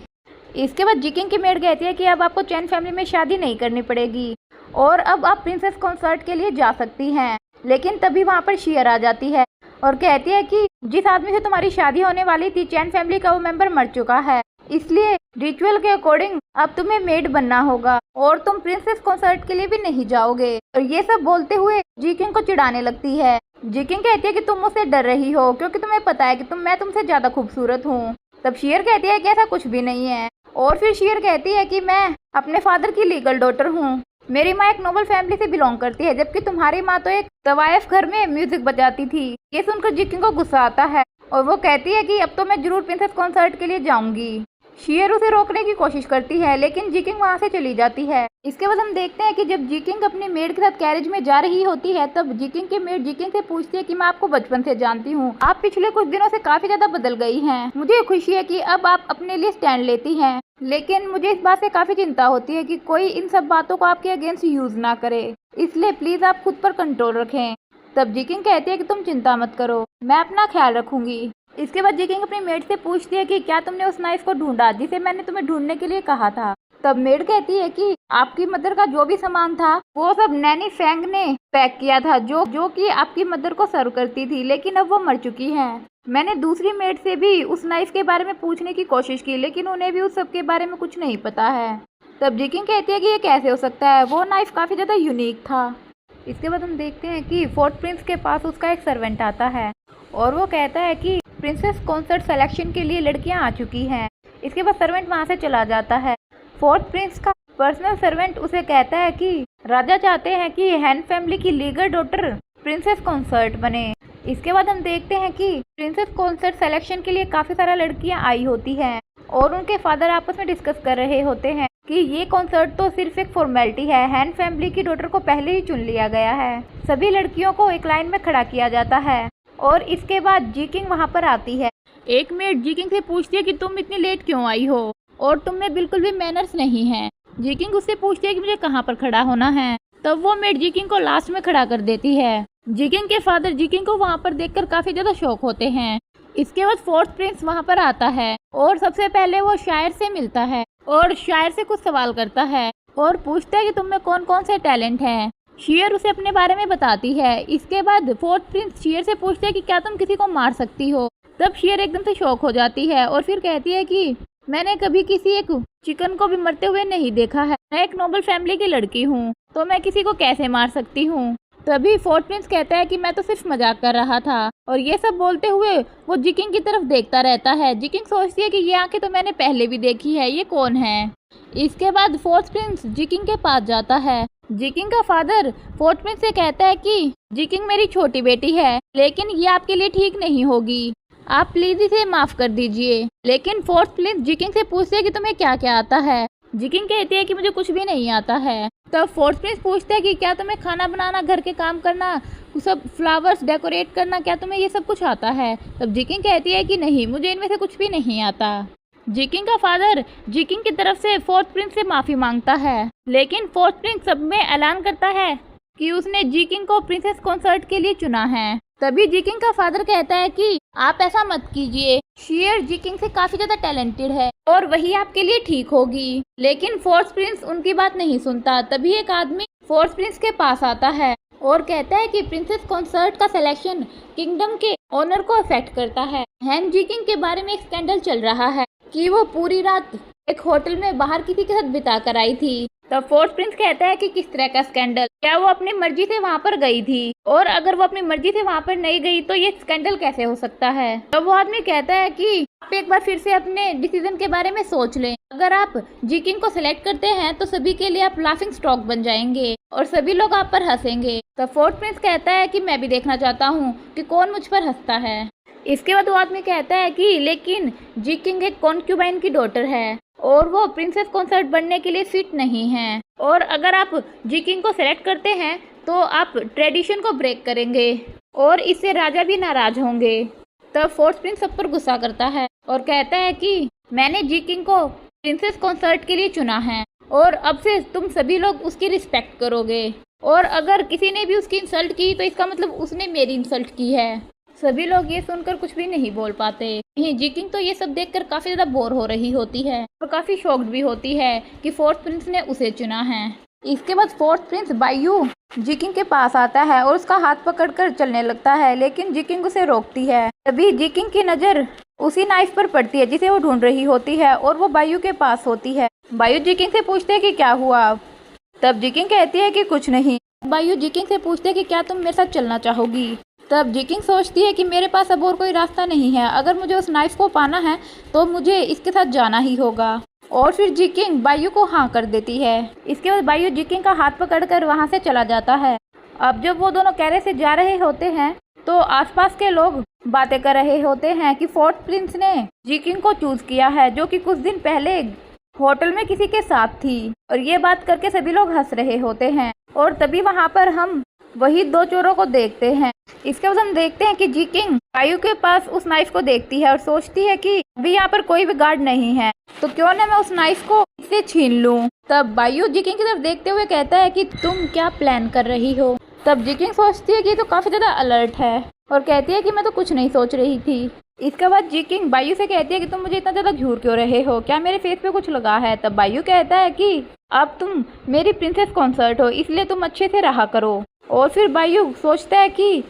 इसके बाद जी किंग की मेड कहती है कि अब आपको चैन फैमिली में शादी नहीं करनी पड़ेगी और अब आप प्रिंसेस कॉन्सर्ट के लिए जा सकती हैं। लेकिन तभी वहाँ पर शीयर आ जाती है और कहती है कि जिस आदमी से तुम्हारी शादी होने वाली थी चैन फैमिली का वो मेंबर मर चुका है, इसलिए रिचुअल के अकॉर्डिंग अब तुम्हें मेड बनना होगा और तुम प्रिंसेस कॉन्सर्ट के लिए भी नहीं जाओगे। और ये सब बोलते हुए जी किंग को चिढ़ाने लगती है। जी किंग कहती है कि तुम मुझसे डर रही हो क्योंकि तुम्हें पता है कि मैं तुमसे ज्यादा खूबसूरत हूँ। तब शीयर कहती है कि ऐसा कुछ भी नहीं है और फिर शीयर कहती है कि मैं अपने फादर की लीगल डॉटर हूँ, मेरी माँ एक नोबल फैमिली से बिलोंग करती है, जबकि तुम्हारी माँ तो एक तवायफ घर में म्यूजिक बजाती थी। ये सुनकर जी किंग को गुस्सा आता है और वो कहती है कि अब तो मैं जरूर प्रिंसेस कॉन्सर्ट के लिए जाऊंगी। शीयर उसे रोकने की कोशिश करती है, लेकिन जी किंग वहाँ से चली जाती है। इसके बाद हम देखते हैं कि जब जी किंग अपनी मेड के साथ कैरेज में जा रही होती है तब जी किंग की मेड जी किंग से पूछती है कि मैं आपको बचपन से जानती हूँ, आप पिछले कुछ दिनों से काफी ज्यादा बदल गई हैं। मुझे खुशी है कि अब आप अपने लिए स्टैंड लेती हैं, लेकिन मुझे इस बात से काफी चिंता होती है कि कोई इन सब बातों को आपके अगेंस्ट यूज ना करे, इसलिए प्लीज आप खुद पर कंट्रोल रखें। तब जी किंग कहती है कि तुम चिंता मत करो, मैं अपना ख्याल रखूंगी। इसके बाद जी किंग अपनी मेड से पूछती है कि क्या तुमने उस नाइफ को ढूंढा जिसे मैंने तुम्हें ढूंढने के लिए कहा था। तब मेड कहती है कि आपकी मदर का जो भी सामान था वो सब नैनी फेंग ने पैक किया था, जो कि आपकी मदर को सर्व करती थी, लेकिन अब वो मर चुकी है। मैंने दूसरी मेड से भी उस नाइफ के बारे में पूछने की कोशिश की, लेकिन उन्हें भी उस सब के बारे में कुछ नहीं पता है। तब जिकिंग कहती है कि ये कैसे हो सकता है, वो नाइफ काफ़ी ज़्यादा यूनिक था। इसके बाद हम देखते हैं कि फोर्थ प्रिंस के पास उसका एक सर्वेंट आता है और वो कहता है कि प्रिंसेस कॉन्सर्ट सिलेक्शन के लिए लड़कियां आ चुकी हैं। इसके बाद सर्वेंट वहां से चला जाता है। फोर्थ प्रिंस का पर्सनल सर्वेंट उसे कहता है कि राजा चाहते हैं कि हैन फैमिली की लीगल डॉटर प्रिंसेस कॉन्सर्ट बने। इसके बाद हम देखते हैं कि प्रिंसेस कॉन्सर्ट सिलेक्शन के लिए काफ़ी सारा लड़कियां आई होती हैं और उनके फादर आपस में डिस्कस कर रहे होते हैं कि ये कॉन्सर्ट तो सिर्फ एक फॉर्मेलिटी है, हैन फैमिली की डॉटर को पहले ही चुन लिया गया है। सभी लड़कियों को एक लाइन में खड़ा किया जाता है और इसके बाद जिकिंग वहाँ पर आती है। एक मेड जिकिंग से पूछती है कि तुम इतनी लेट क्यों आई हो और तुम में बिल्कुल भी मैनर्स नहीं है। जिकिंग उससे पूछती है कि मुझे कहाँ पर खड़ा होना है। तब वो मेड जिकिंग को लास्ट में खड़ा कर देती है। जिकिंग के फादर जिकिंग को वहाँ पर देखकर काफी ज्यादा शॉक होते हैं। इसके बाद फोर्थ प्रिंस वहाँ पर आता है और सबसे पहले वो शायर से मिलता है और शायर से कुछ सवाल करता है और पूछता है कि तुम में कौन कौन से टैलेंट हैं। शेयर उसे अपने बारे में बताती है। इसके बाद फोर्थ प्रिंस शेयर से पूछते है कि क्या तुम किसी को मार सकती हो। तब शेयर एकदम से शॉक हो जाती है और फिर कहती है कि मैंने कभी किसी एक चिकन को भी मरते हुए नहीं देखा है, मैं एक नोबल फैमिली की लड़की हूँ, तो मैं किसी को कैसे मार सकती हूँ। तभी फोर्थ प्रिंस कहता है कि मैं तो सिर्फ मजाक कर रहा था और ये सब बोलते हुए वो जिकिंग की तरफ देखता रहता है। जिकिंग सोचती है कि ये आंखें तो मैंने पहले भी देखी है, ये कौन है। इसके बाद फोर्थ प्रिंस जिकिंग के पास जाता है। जिकिंग का फादर फोर्थ प्रिंस से कहता है कि जिकिंग मेरी छोटी बेटी है, लेकिन ये आपके लिए ठीक नहीं होगी, आप प्लीज इसे माफ कर दीजिए। लेकिन फोर्थ प्रिंस जिकिंग से पूछते है कि तुम्हें क्या क्या आता है। जिकिंग कहती है कि मुझे कुछ भी नहीं आता है। तब फोर्थ प्रिंस पूछता है कि क्या तुम्हें खाना बनाना, घर के काम करना, सब फ्लावर्स डेकोरेट करना, क्या तुम्हें ये सब कुछ आता है। तब जिकिंग कहती है कि नहीं, मुझे इनमें से कुछ भी नहीं आता। जिकिंग का फादर जिकिंग की तरफ से फोर्थ प्रिंस से माफी मांगता है, लेकिन फोर्थ प्रिंस सब में ऐलान करता है कि उसने जिकिंग को प्रिंसेस कॉन्सर्ट के लिए चुना है। तभी जिकिंग का फादर कहता है कि आप ऐसा मत कीजिए, शेयर जिकिंग से काफी ज्यादा टैलेंटेड है और वही आपके लिए ठीक होगी। लेकिन फोर्थ प्रिंस उनकी बात नहीं सुनता। तभी एक आदमी फोर्थ प्रिंस के पास आता है और कहता है कि प्रिंसेस कॉन्सर्ट का सिलेक्शन किंगडम के ओनर को अफेक्ट करता है। हैन जिकिंग के बारे में एक स्कैंडल चल रहा है कि वो पूरी रात एक होटल में बाहर किसी के साथ बिता कर आई थी। तब फोर्थ प्रिंस कहता है कि किस तरह का स्कैंडल, क्या वो अपनी मर्जी से वहाँ पर गई थी, और अगर वो अपनी मर्जी से वहाँ पर नहीं गई तो ये स्कैंडल कैसे हो सकता है। तब वो आदमी कहता है कि आप एक बार फिर से अपने डिसीजन के बारे में सोच लें, अगर आप जिकिंग को सिलेक्ट करते हैं तो सभी के लिए आप लाफिंग स्टॉक बन जाएंगे और सभी लोग आप पर हंसेंगे। तब फोर्थ प्रिंस कहता है कि मैं भी देखना चाहता हूँ कि कौन मुझ पर हंसता है। इसके बाद वो आदमी कहता है कि लेकिन जिकिंग एक कॉन्क्यूबाइन की डॉटर है और वो प्रिंसेस कॉन्सर्ट बनने के लिए फिट नहीं है, और अगर आप जिकिंग को सेलेक्ट करते हैं तो आप ट्रेडिशन को ब्रेक करेंगे और इससे राजा भी नाराज होंगे। तब फोर्थ प्रिंस सब पर गुस्सा करता है और कहता है कि मैंने जिकिंग को प्रिंसेस कॉन्सर्ट के लिए चुना है और अब से तुम सभी लोग उसकी रिस्पेक्ट करोगे, और अगर किसी ने भी उसकी इंसल्ट की तो इसका मतलब उसने मेरी इंसल्ट की है। सभी लोग ये सुनकर कुछ भी नहीं बोल पाते। जिकिंग तो ये सब देखकर काफी ज्यादा बोर हो रही होती है और काफी शॉक्ड भी होती है कि फोर्थ प्रिंस ने उसे चुना है। इसके बाद फोर्थ प्रिंस बायू जिकिंग के पास आता है और उसका हाथ पकड़कर चलने लगता है, लेकिन जिकिंग उसे रोकती है। तभी जिकिंग की नजर उसी नाइफ पर पड़ती है जिसे वो ढूंढ रही होती है और वो बायू के पास होती है। बायू जिकिंग से पूछते है कि क्या हुआ। तब जिकिंग कहती है कि कुछ नहीं। बायू जिकिंग से पूछते है कि क्या तुम मेरे साथ चलना चाहोगी। तब जिकिंग सोचती है कि मेरे पास अब और कोई रास्ता नहीं है, अगर मुझे उस नाइफ को पाना है तो मुझे इसके साथ जाना ही होगा, और फिर जिकिंग बायू को हाँ कर देती है। इसके बाद बायू जिकिंग का हाथ पकड़कर वहाँ से चला जाता है। अब जब वो दोनों कैरे से जा रहे होते हैं तो आसपास के लोग बातें कर रहे होते हैं कि फोर्थ प्रिंस ने जिकिंग को चूज किया है, जो कि कुछ दिन पहले होटल में किसी के साथ थी, और ये बात करके सभी लोग हंस रहे होते हैं। और तभी वहाँ पर हम वही दो चोरों को देखते हैं। इसके बाद हम देखते हैं कि जिकिंग बायू के पास उस नाइफ को देखती है और सोचती है कि अभी यहाँ पर कोई भी गार्ड नहीं है, तो क्यों ना मैं उस नाइफ को इससे छीन लूं। तब बायू जिकिंग की तरफ देखते हुए कहता है कि तुम क्या प्लान कर रही हो। तब जिकिंग सोचती है कि तो काफ़ी ज़्यादा अलर्ट है और कहती है कि मैं तो कुछ नहीं सोच रही थी। इसके बाद जिकिंग बायू से कहती है कि तुम मुझे इतना ज़्यादा घूर क्यों रहे हो, क्या मेरे फेस पे कुछ लगा है। तब बायू कहता है कि अब तुम मेरी प्रिंसेस कॉन्सर्ट हो, इसलिए तुम अच्छे से रहा करो। और फिर बायू सोचता है कि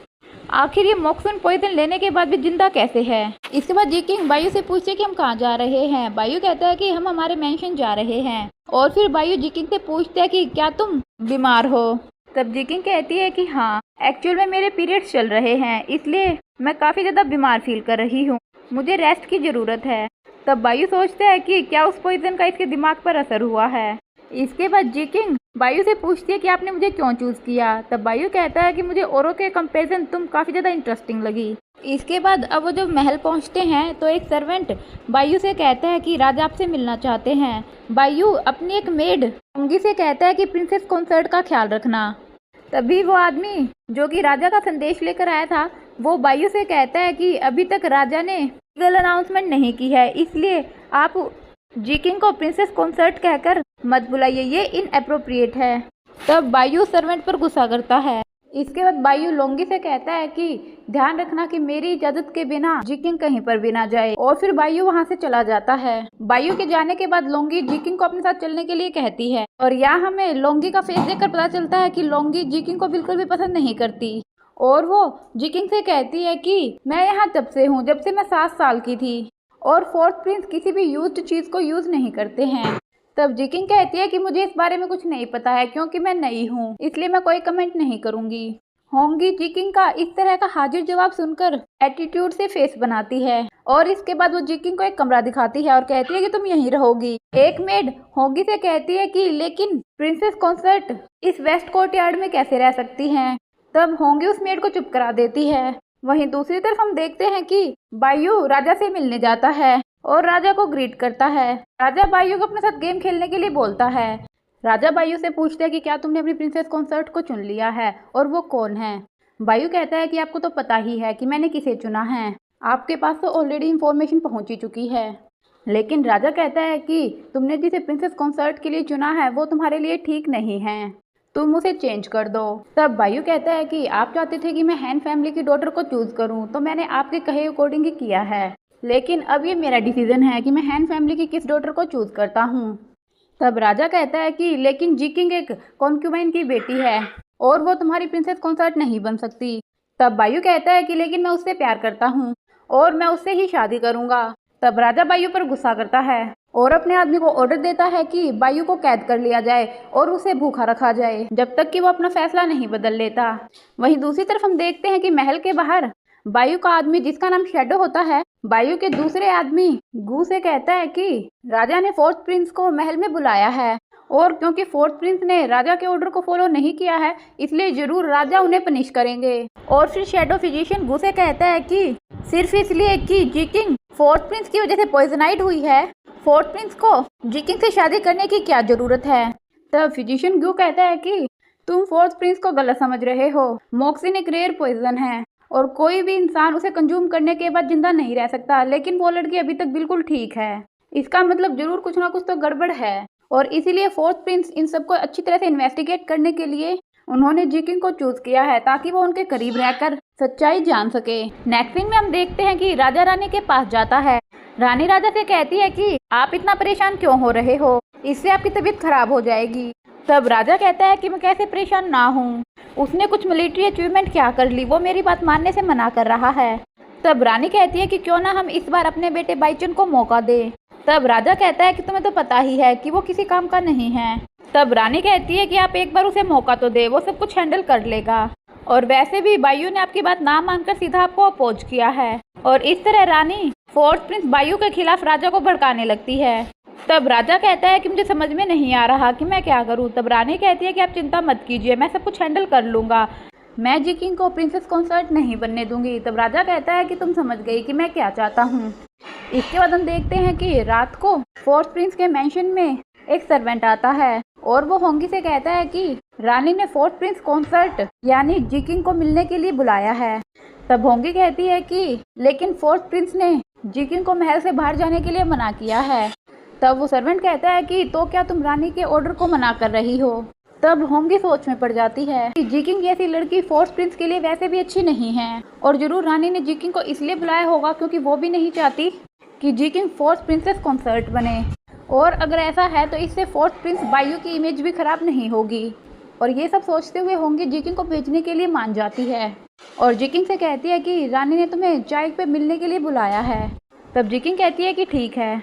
आखिर ये मॉक्सुन पॉइजन लेने के बाद भी जिंदा कैसे है। इसके बाद जिकिंग बायू से पूछती है कि हम कहाँ जा रहे हैं। बायू कहता है कि हम हमारे मेंशन जा रहे हैं। और फिर बायू जिकिंग से पूछता है कि क्या तुम बीमार हो। तब जिकिंग कहती है कि हाँ, एक्चुअल में मेरे पीरियड्स चल रहे हैं, इसलिए मैं काफ़ी ज़्यादा बीमार फील कर रही हूँ, मुझे रेस्ट की ज़रूरत है। तब बायू सोचता है कि क्या उस पॉइजन का इसके दिमाग पर असर हुआ है। इसके बाद जिकिंग बायू से पूछती है कि आपने मुझे क्यों चूज़ किया। तब बायू कहता है कि मुझे औरों के कंपैरिजन तुम काफ़ी ज़्यादा इंटरेस्टिंग लगी। इसके बाद अब वो जब महल पहुंचते हैं तो एक सर्वेंट बायू से कहता है कि राजा आपसे मिलना चाहते हैं। बायू अपनी एक मेड होंगी से कहता है कि प्रिंसेस कॉन्सर्ट का ख्याल रखना। तभी वो आदमी जो कि राजा का संदेश लेकर आया था वो बायू से कहता है कि अभी तक राजा ने लीगल अनाउंसमेंट नहीं की है, इसलिए आप जिकिंग को प्रिंसेस कॉन्सर्ट कहकर मत बुलाइए, ये इनएप्रोप्रिएट है। तब बायू सर्वेंट पर गुस्सा करता है। इसके बाद बायू लोंगी से कहता है कि ध्यान रखना कि मेरी इजाजत के बिना जिकिंग कहीं पर भी ना जाए। और फिर बायू वहां से चला जाता है। बायू के जाने के बाद लोंगी जिकिंग को अपने साथ चलने के लिए कहती है और यहाँ हमें लोंगी का फेस देखकर पता चलता है कि लोंगी जिकिंग को बिल्कुल भी पसंद नहीं करती। और वो जिकिंग से कहती है कि मैं यहाँ तब से हूँ जब से मैं 7 साल की थी और फोर्थ प्रिंस किसी भी यूज्ड चीज़ को यूज़ नहीं करते हैं। तब जिकिंग कहती है कि मुझे इस बारे में कुछ नहीं पता है क्योंकि मैं नई हूँ, इसलिए मैं कोई कमेंट नहीं करूँगी। होंगी जिकिंग का इस तरह का हाजिर जवाब सुनकर एटीट्यूड से फेस बनाती है और इसके बाद वो जिकिंग को एक कमरा दिखाती है और कहती है कि तुम यहीं रहोगी। एक मेड होंगी से कहती है कि लेकिन प्रिंसेस कॉन्सर्ट इस वेस्ट कोर्टयार्ड में कैसे रह सकती हैं। तब होंगी उस मेड को चुप करा देती है। वहीं दूसरी तरफ हम देखते हैं कि बायू राजा से मिलने जाता है और राजा को ग्रीट करता है। राजा बायू को अपने साथ गेम खेलने के लिए बोलता है। राजा बायू से पूछता है कि क्या तुमने अपनी प्रिंसेस कॉन्सर्ट को चुन लिया है और वो कौन है। बायू कहता है कि आपको तो पता ही है कि मैंने किसे चुना है, आपके पास तो ऑलरेडी इंफॉर्मेशन पहुंच ही चुकी है। लेकिन राजा कहता है कि तुमने जिसे प्रिंसेस कॉन्सर्ट के लिए चुना है वो तुम्हारे लिए ठीक नहीं है, तुम उसे चेंज कर दो। तब बायू कहता है कि आप चाहते थे कि मैं हैन फैमिली की डॉटर को चूज करूं, तो मैंने आपके कहे अकॉर्डिंग ही किया है, लेकिन अब ये मेरा डिसीजन है कि मैं हैन फैमिली की किस डॉटर को चूज करता हूं। तब राजा कहता है कि लेकिन जिकिंग एक कॉन्क्यूबाइन की बेटी है और वो तुम्हारी प्रिंसेस कॉन्सर्ट नहीं बन सकती। तब बायू कहता है कि लेकिन मैं उससे प्यार करता हूँ और मैं उससे ही शादी करूँगा। तब राजा बायू पर गुस्सा करता है और अपने आदमी को ऑर्डर देता है कि बायू को कैद कर लिया जाए और उसे भूखा रखा जाए जब तक कि वो अपना फैसला नहीं बदल लेता। वहीं दूसरी तरफ हम देखते हैं कि महल के बाहर बायू का आदमी जिसका नाम शैडो होता है बायू के दूसरे आदमी गू से कहता है कि राजा ने फोर्थ प्रिंस को महल में बुलाया है और क्योंकि फोर्थ प्रिंस ने राजा के ऑर्डर को फॉलो नहीं किया है इसलिए जरूर राजा उन्हें पनिश करेंगे। और फिर शैडो फिजिशियन गू से कहता है कि सिर्फ इसलिए कि जिकिंग फोर्थ प्रिंस की वजह से पॉइजनाइड हुई है, फोर्थ प्रिंस को जिकिंग से शादी करने की क्या जरूरत है। तब फिजिशियन गू कहता है कि तुम फोर्थ प्रिंस को गलत समझ रहे हो, मॉक्सिन एक रेयर पॉइजन है और कोई भी इंसान उसे कंज्यूम करने के बाद जिंदा नहीं रह सकता, लेकिन वो लड़की अभी तक बिल्कुल ठीक है, इसका मतलब जरूर कुछ ना कुछ तो गड़बड़ है। और इसीलिए फोर्थ प्रिंस इन सबको अच्छी तरह से इन्वेस्टिगेट करने के लिए उन्होंने जिकिंग को चूज किया है ताकि वो उनके करीब रहकर सच्चाई जान सके। नेक्स्ट सीन में हम देखते हैं कि राजा रानी के पास जाता है। रानी राजा से कहती है कि आप इतना परेशान क्यों हो रहे हो, इससे आपकी तबीयत खराब हो जाएगी। तब राजा कहता है कि मैं कैसे परेशान ना हूँ, उसने कुछ मिलिट्री अचीवमेंट क्या कर ली, वो मेरी बात मानने से मना कर रहा है। तब रानी कहती है कि क्यों ना हम इस बार अपने बेटे बाईचुन को मौका दे। तब राजा कहता है कि तुम्हें तो पता ही है कि वो किसी काम का नहीं है। तब रानी कहती है कि आप एक बार उसे मौका तो दे, वो सब कुछ हैंडल कर लेगा और वैसे भी बायू ने आपकी बात ना मानकर सीधा आपको अपोज किया है। और इस तरह रानी फोर्थ प्रिंस बायू के खिलाफ राजा को भड़काने लगती है। तब राजा कहता है कि मुझे समझ में नहीं आ रहा कि मैं क्या करूं। तब रानी कहती है कि आप चिंता मत कीजिए, मैं सब कुछ हैंडल कर लूंगा, मैं जिकिंग को प्रिंसेस कॉन्सर्ट नहीं बनने दूंगी। तब राजा कहता है कि तुम समझ गई कि मैं क्या चाहता हूँ। इसके बाद हम देखते हैं कि रात को फोर्थ प्रिंस के मेंशन में एक सर्वेंट आता है और वो होंगी से कहता है कि रानी ने फोर्थ प्रिंस कॉन्सर्ट यानी जिकिंग को मिलने के लिए बुलाया है। तब होंगी कहती है कि लेकिन फोर्थ प्रिंस ने जिकिंग को महल से बाहर जाने के लिए मना किया है। तब वो सर्वेंट कहता है कि तो क्या तुम रानी के ऑर्डर को मना कर रही हो। तब होंगी सोच में पड़ जाती है कि जीकिंग जैसी लड़की फोर्थ प्रिंस के लिए वैसे भी अच्छी नहीं है और जरूर रानी ने जीकिंग को इसलिए बुलाया होगा क्योंकि वो भी नहीं चाहती कि जीकिंग फोर्थ प्रिंसेस कंसर्ट बने। और अगर ऐसा है तो इससे फोर्थ प्रिंस बायू की इमेज भी खराब नहीं होगी। और ये सब सोचते हुए होंगी जीकिंग को भेजने के लिए मान जाती है और जीकिंग से कहती है कि रानी ने तुम्हें चाय पे मिलने के लिए बुलाया है। तब जीकिंग कहती है कि ठीक है।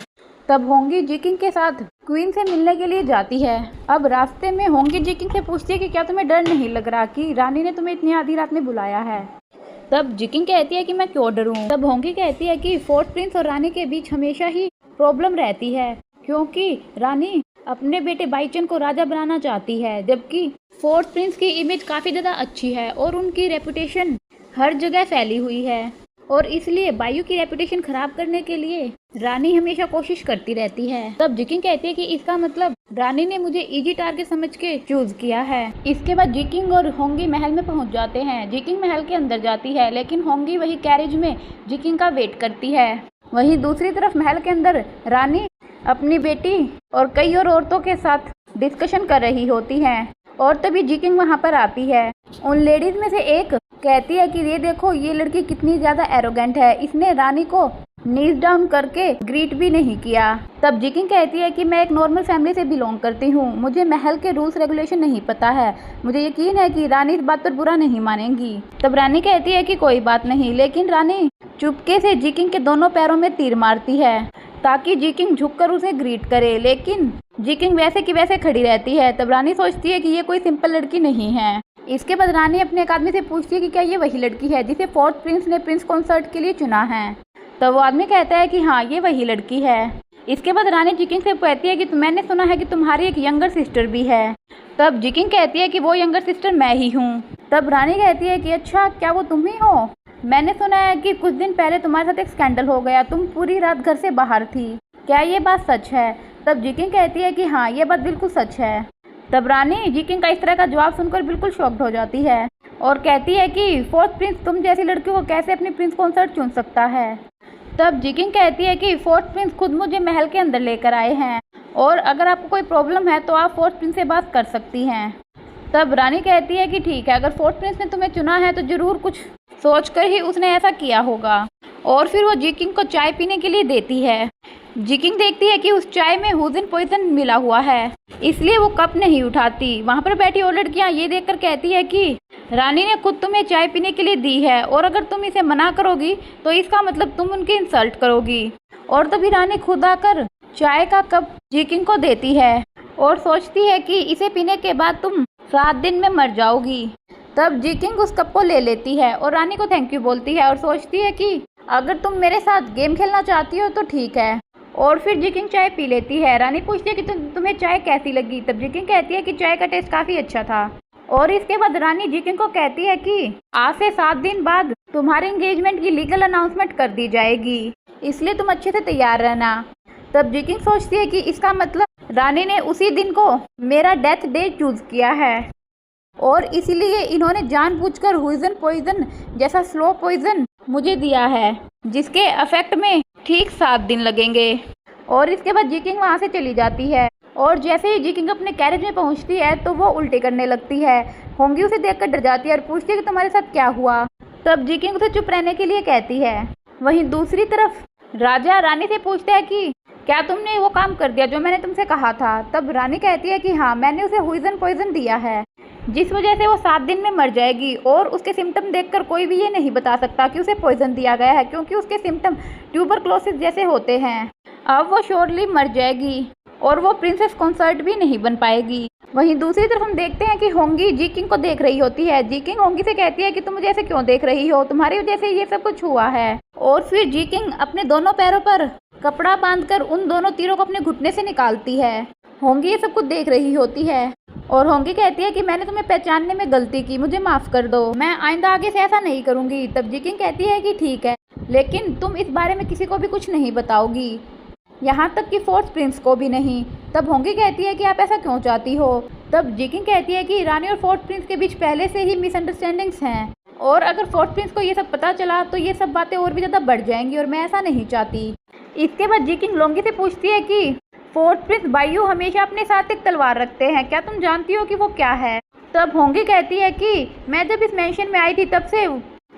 तब होंगी जीकिंग के साथ क्वीन से मिलने के लिए जाती है। अब रास्ते में होंगी जीकिंग से पूछती है कि क्या तुम्हें डर नहीं लग रहा कि रानी ने तुम्हें इतनी आधी रात में बुलाया है। तब जीकिंग कहती है कि मैं क्यों डरूं। तब होंगी कहती है कि फोर्थ प्रिंस और रानी के बीच हमेशा ही प्रॉब्लम रहती है क्योंकि रानी अपने बेटे बाईचन को राजा बनाना चाहती है, जबकि फोर्थ प्रिंस की इमेज काफ़ी ज़्यादा अच्छी है और उनकी रेपुटेशन हर जगह फैली हुई है और इसलिए बायू की रेपुटेशन खराब करने के लिए रानी हमेशा कोशिश करती रहती है। तब जीकिंग कहती है कि इसका मतलब रानी ने मुझे इजी टारगेट समझ के चूज किया है। इसके बाद जीकिंग और होंगी महल में पहुंच जाते हैं। जीकिंग महल के अंदर जाती है लेकिन होंगी वही कैरेज में जीकिंग का वेट करती है। वहीं दूसरी तरफ महल के अंदर रानी अपनी बेटी और कई और औरतों के साथ डिस्कशन कर रही होती है और तभी जीकिंग वहां पर आती है। उन लेडीज में से एक कहती है कि ये देखो ये लड़की कितनी ज़्यादा एरोगेंट है, इसने रानी को नीज डाउन करके ग्रीट भी नहीं किया। तब जीकिंग कहती है कि मैं एक नॉर्मल फैमिली से बिलोंग करती हूँ, मुझे महल के रूल्स रेगुलेशन नहीं पता है, मुझे यकीन है कि रानी इस बात पर बुरा नहीं मानेंगी। तब रानी कहती है कि कोई बात नहीं, लेकिन रानी चुपके से जीकिंग के दोनों पैरों में तीर मारती है ताकि जीकिंग झुककर उसे ग्रीट करे, लेकिन जीकिंग वैसे की वैसे खड़ी रहती है। तब रानी सोचती है कि ये कोई सिंपल लड़की नहीं है। इसके बाद रानी अपने एक आदमी से पूछती है कि क्या ये वही लड़की है जिसे फोर्थ प्रिंस ने प्रिंस कॉन्सर्ट के लिए चुना है। तब वो आदमी कहता है कि हाँ ये वही लड़की है। इसके बाद रानी जीकिंग से कहती है कि मैंने सुना है कि तुम्हारी एक यंगर सिस्टर भी है। तब जीकिंग कहती है कि वो यंगर सिस्टर मैं ही हूँ। तब रानी कहती है कि अच्छा क्या वो तुम ही हो, मैंने सुना है कि कुछ दिन पहले तुम्हारे साथ एक स्कैंडल हो गया, तुम पूरी रात घर से बाहर थी, क्या ये बात सच है। तब जीकिंग कहती है कि हाँ ये बात बिल्कुल सच है। तब रानी जीकिंग का इस तरह का जवाब सुनकर बिल्कुल शॉक्ड हो जाती है और कहती है कि फोर्थ प्रिंस तुम जैसी लड़की को कैसे अपनी प्रिंस कॉन्सर्ट चुन सकता है। तब जीकिंग कहती है कि फोर्थ प्रिंस खुद मुझे महल के अंदर लेकर आए हैं और अगर आपको कोई प्रॉब्लम है तो आप फोर्थ प्रिंस से बात कर सकती हैं। तब रानी कहती है कि ठीक है, अगर फोर्थ प्रिंस ने तुम्हें चुना है तो जरूर कुछ सोचकर ही उसने ऐसा किया होगा। और फिर वो जीकिंग को चाय पीने के लिए देती है। जीकिंग देखती है कि उस चाय में हुजन पॉइजन मिला हुआ है, इसलिए वो कप नहीं उठाती। वहाँ पर बैठी और लड़कियाँ ये देखकर कहती है कि रानी ने खुद तुम्हें चाय पीने के लिए दी है और अगर तुम इसे मना करोगी तो इसका मतलब तुम उनकी इंसल्ट करोगी। और तभी रानी खुद आकर चाय का कप जीकिंग को देती है और सोचती है कि इसे पीने के बाद तुम 7 दिन में मर जाओगी। तब जीकिंग उस कप को ले लेती है और रानी को थैंक यू बोलती है और सोचती है कि अगर तुम मेरे साथ गेम खेलना चाहती हो तो ठीक है। और फिर जीकिंग चाय पी लेती है। रानी पूछती है कि तुम्हें चाय कैसी लगी। तब जीकिंग कहती है कि चाय का टेस्ट काफ़ी अच्छा था। और इसके बाद रानी जीकिंग को कहती है कि आज से 7 दिन बाद तुम्हारे एंगेजमेंट की लीगल अनाउंसमेंट कर दी जाएगी, इसलिए तुम अच्छे से तैयार रहना। तब जीकिंग सोचती है कि इसका मतलब रानी ने उसी दिन को मेरा डेथ डे चूज किया है और इसीलिए इन्होंने जानबूझकर हुइजन पॉइजन जैसा स्लो पॉइजन मुझे दिया है जिसके इफेक्ट में ठीक 7 दिन लगेंगे। और इसके बाद जीकिंग वहाँ से चली जाती है और जैसे ही जीकिंग अपने कैरेज में पहुँचती है तो वो उल्टे करने लगती है। होंगी उसे देखकर डर जाती है और पूछती है कि तुम्हारे साथ क्या हुआ। तब जीकिंग उसे चुप रहने के लिए कहती है। वहीं दूसरी तरफ राजा रानी से पूछता है कि क्या तुमने वो काम कर दिया जो मैंने तुमसे कहा था। तब रानी कहती है कि हाँ मैंने उसे हुइजन पॉइजन दिया है जिस वजह से वो 7 दिन में मर जाएगी और उसके सिम्टम देखकर कोई भी ये नहीं बता सकता कि उसे पॉइजन दिया गया है क्योंकि उसके सिम्टम ट्यूबरक्लोसिस जैसे होते हैं। अब वो श्योरली मर जाएगी और वो प्रिंसेस कॉन्सर्ट भी नहीं बन पाएगी। वहीं दूसरी तरफ हम देखते हैं कि होंगी जीकिंग को देख रही होती है। जीकिंग होंगी से कहती है कि तुम मुझे ऐसे क्यों देख रही हो, तुम्हारी वजह से ये सब कुछ हुआ है। और फिर जीकिंग अपने दोनों पैरों पर कपड़ा बांधकर उन दोनों तीरों को अपने घुटने से निकालती है। होंगी ये सब कुछ देख रही होती है और होंगी कहती है कि मैंने तुम्हें पहचानने में गलती की, मुझे माफ़ कर दो, मैं आइंदा आगे से ऐसा नहीं करूँगी। तब जीकिंग कहती है कि ठीक है, लेकिन तुम इस बारे में किसी को भी कुछ नहीं बताओगी, यहाँ तक कि फोर्थ प्रिंस को भी नहीं। तब होंगी कहती है कि आप ऐसा क्यों चाहती हो। तब जीकिंग कहती है कि रानी और फोर्थ प्रिंस के बीच पहले से ही मिसअंडरस्टैंडिंग्स हैं और अगर फोर्थ प्रिंस को ये सब पता चला तो ये सब बातें और भी ज़्यादा बढ़ जाएंगी और मैं ऐसा नहीं चाहती। इसके बाद जीकिंग लोंगी से पूछती है कि फोर्थ प्रिंस बायू हमेशा अपने साथ एक तलवार रखते हैं, क्या तुम जानती हो कि वो क्या है? तब होंगी कहती है कि मैं जब इस मेंशन में आई थी तब से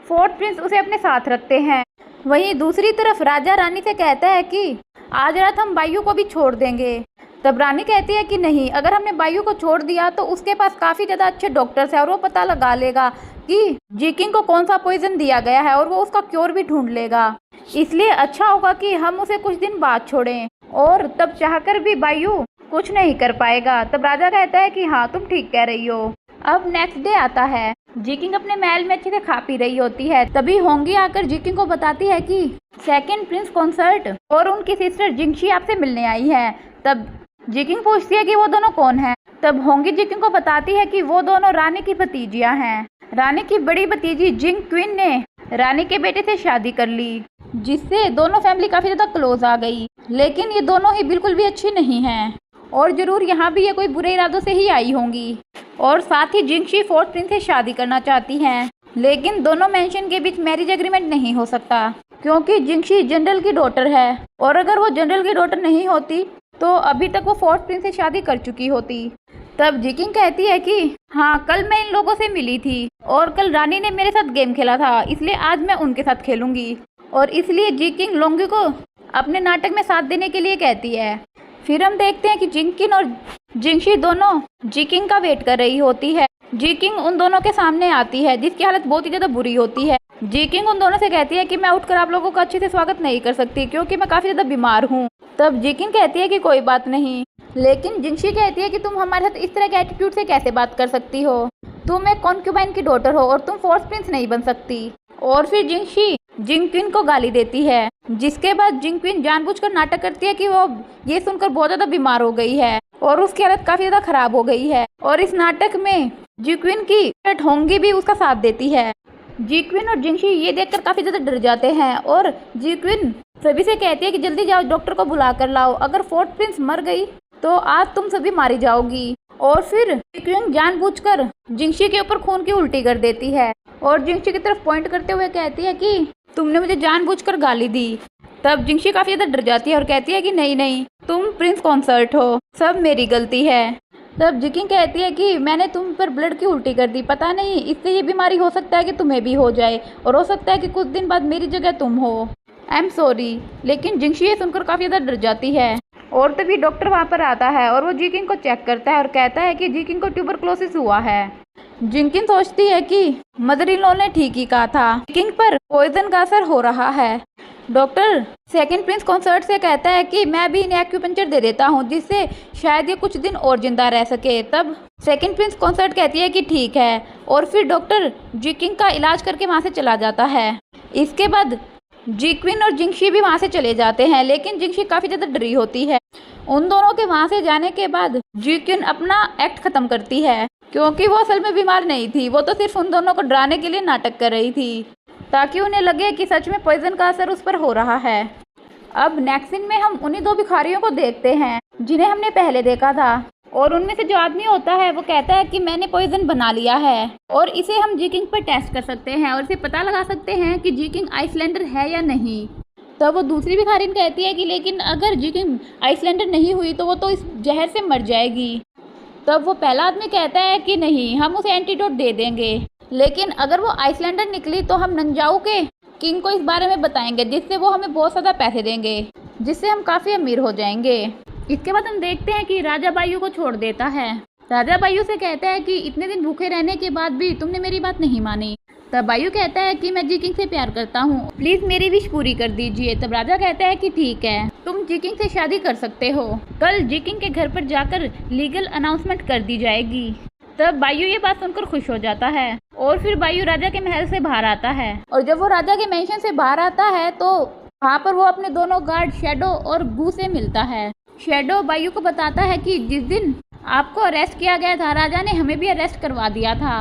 फोर्थ प्रिंस उसे अपने साथ रखते हैं। वहीं दूसरी तरफ राजा रानी से कहता है कि आज रात हम बायू को भी छोड़ देंगे। तब रानी कहती है कि नहीं, अगर हमने बायू को छोड़ दिया तो उसके पास काफ़ी ज़्यादा अच्छे डॉक्टर्स हैं और वो पता लगा लेगा कि जीकिंग को कौन सा पॉइजन दिया गया है और वो उसका क्योर भी ढूंढ लेगा। इसलिए अच्छा होगा कि हम उसे कुछ दिन बाद छोड़ें, और तब चाहकर भी बायू कुछ नहीं कर पाएगा। तब राजा कहता है कि हाँ, तुम ठीक कह रही हो। अब नेक्स्ट डे आता है। जीकिंग अपने महल में अच्छे से खा पी रही होती है। तभी होंगी आकर जीकिंग को बताती है कि सेकंड प्रिंस कॉन्सर्ट और उनकी सिस्टर जिंगशी आपसे मिलने आई है। तब जीकिंग पूछती है कि वो दोनों कौन हैं। तब होंगी जीकिंग को बताती है कि वो दोनों रानी की भतीजियां हैं। रानी की बड़ी भतीजी जिंग क्वीन ने रानी के बेटे से शादी कर ली, जिससे दोनों फैमिली काफ़ी ज़्यादा क्लोज आ गई। लेकिन ये दोनों ही बिल्कुल भी अच्छी नहीं हैं और ज़रूर यहाँ भी ये कोई बुरे इरादों से ही आई होंगी। और साथ ही जिंगशी फोर्थ प्रिंस से शादी करना चाहती हैं, लेकिन दोनों मेंशन के बीच मैरिज एग्रीमेंट नहीं हो सकता क्योंकि जिंगशी जनरल की डॉटर है, और अगर वो जनरल की डॉटर नहीं होती तो अभी तक वो फोर्थ प्रिंस से शादी कर चुकी होती। तब जीकिंग कहती है कि हाँ, कल मैं इन लोगों से मिली थी और कल रानी ने मेरे साथ गेम खेला था, इसलिए आज मैं उनके साथ खेलूंगी। और इसलिए जीकिंग लोंगी को अपने नाटक में साथ देने के लिए कहती है। फिर हम देखते हैं कि जिंकिन और जिंगशी दोनों जीकिंग का वेट कर रही होती है। जीकिंग उन दोनों के सामने आती है जिसकी हालत बहुत ही ज़्यादा बुरी होती है। जीकिंग उन दोनों से कहती है कि मैं उठकर आप लोगों का अच्छे से स्वागत नहीं कर सकती क्योंकि मैं काफ़ी ज़्यादा बीमार हूँ। तब जीकिंग कहती है कि कोई बात नहीं, लेकिन जिंगशी कहती है कि तुम हमारे साथ इस तरह के एटीट्यूड से कैसे बात कर सकती हो, तुम एक कॉन्क्यूबाइन की डॉटर हो और तुम फोर्थ प्रिंस नहीं बन सकती। और फिर जिंगशी जिंगक्विन को गाली देती है, जिसके बाद जिंगक्विन जानबूझकर नाटक करती है कि वो ये सुनकर बहुत ज़्यादा बीमार हो गई है और उसकी हालत काफ़ी ज़्यादा खराब हो गई है। और इस नाटक में जिंगक्विन की होंगी भी उसका साथ देती है। जिंगक्विन और जिंगशी ये देखकर काफ़ी ज़्यादा डर जाते हैं और जिंगक्विन सभी से कहती है कि जल्दी जाओ, डॉक्टर को बुला कर लाओ, अगर फोर्थ प्रिंस मर गई तो आज तुम सभी मारी जाओगी। और फिर जिंगक्विन जानबूझकर जिंगशी के ऊपर खून की उल्टी कर देती है और जिंगशी की तरफ पॉइंट करते हुए कहती है कि तुमने मुझे जानबूझकर गाली दी। तब जिंगशी काफ़ी ज़्यादा डर जाती है और कहती है कि नहीं नहीं, तुम प्रिंस कॉन्सर्ट हो, सब मेरी गलती है। तब जिंकिंग कहती है कि मैंने तुम पर ब्लड की उल्टी कर दी, पता नहीं इससे ये बीमारी हो सकता है कि तुम्हें भी हो जाए और हो सकता है कि कुछ दिन बाद मेरी जगह तुम हो, आई एम सॉरी। लेकिन जिंगशी ये सुनकर काफ़ी ज़्यादा डर जाती है और तभी डॉक्टर वहाँ पर आता है और वो जिंकिंग को चेक करता है और कहता है कि जिंकिंग को ट्यूबरक्लोसिस हुआ है। जिंकिंग सोचती है कि मदर इन लॉ ने ठीक ही कहा था, जिंकिंग पर पॉइजन का असर हो रहा है। डॉक्टर सेकंड प्रिंस कॉन्सर्ट से कहता है कि मैं भी इन्हें एक्यूपंक्चर दे देता हूँ जिससे शायद ये कुछ दिन और जिंदा रह सके। तब सेकंड प्रिंस कॉन्सर्ट कहती है कि ठीक है और फिर डॉक्टर जिंकिंग का इलाज करके वहाँ से चला जाता है। इसके बाद जिंक्विन और जिंगशी भी वहाँ से चले जाते हैं, लेकिन जिंगशी काफ़ी ज़्यादा डरी होती है। उन दोनों के वहाँ से जाने के बाद जिंक्विन अपना एक्ट ख़त्म करती है क्योंकि वो असल में बीमार नहीं थी, वो तो सिर्फ उन दोनों को डराने के लिए नाटक कर रही थी ताकि उन्हें लगे कि सच में पॉइजन का असर उस पर हो रहा है। अब नेक्स्ट सीन में हम उन्हीं दो भिखारियों को देखते हैं जिन्हें हमने पहले देखा था और उनमें से जो आदमी होता है वो कहता है कि मैंने पॉइजन बना लिया है और इसे हम जिंकिंग पर टेस्ट कर सकते हैं और इसे पता लगा सकते हैं कि जिंकिंग आइसलैंडर है या नहीं। तब वो दूसरी भिखारिन कहती है कि लेकिन अगर जिंकिंग आइसलैंडर नहीं हुई तो वो तो इस जहर से मर जाएगी। तब वो पहला आदमी कहता है कि नहीं, हम उसे एंटीडोट दे देंगे, लेकिन अगर वो आइसलैंडर निकली तो हम नंजाऊ के किंग को इस बारे में बताएंगे जिससे वो हमें बहुत ज़्यादा पैसे देंगे, जिससे हम काफ़ी अमीर हो जाएंगे। इसके बाद हम देखते हैं कि राजा बायू को छोड़ देता है। राजा बायू से कहता है कि इतने दिन भूखे रहने के बाद भी तुमने मेरी बात नहीं मानी। तब बायू कहता है कि मैं जिंकिंग से प्यार करता हूँ, प्लीज़ मेरी विश पूरी कर दीजिए। तब राजा कहता है कि ठीक है, तुम जिंकिंग से शादी कर सकते हो, कल जिंकिंग के घर पर जाकर लीगल अनाउंसमेंट कर दी जाएगी। तब बायू ये बात सुनकर खुश हो जाता है और फिर बायू राजा के महल से बाहर आता है और जब वो राजा के मैंशन से बाहर आता है तो वहाँ पर वो अपने दोनों गार्ड शैडो और बू से मिलता है। शैडो बायू को बताता है कि जिस दिन आपको अरेस्ट किया गया था राजा ने हमें भी अरेस्ट करवा दिया था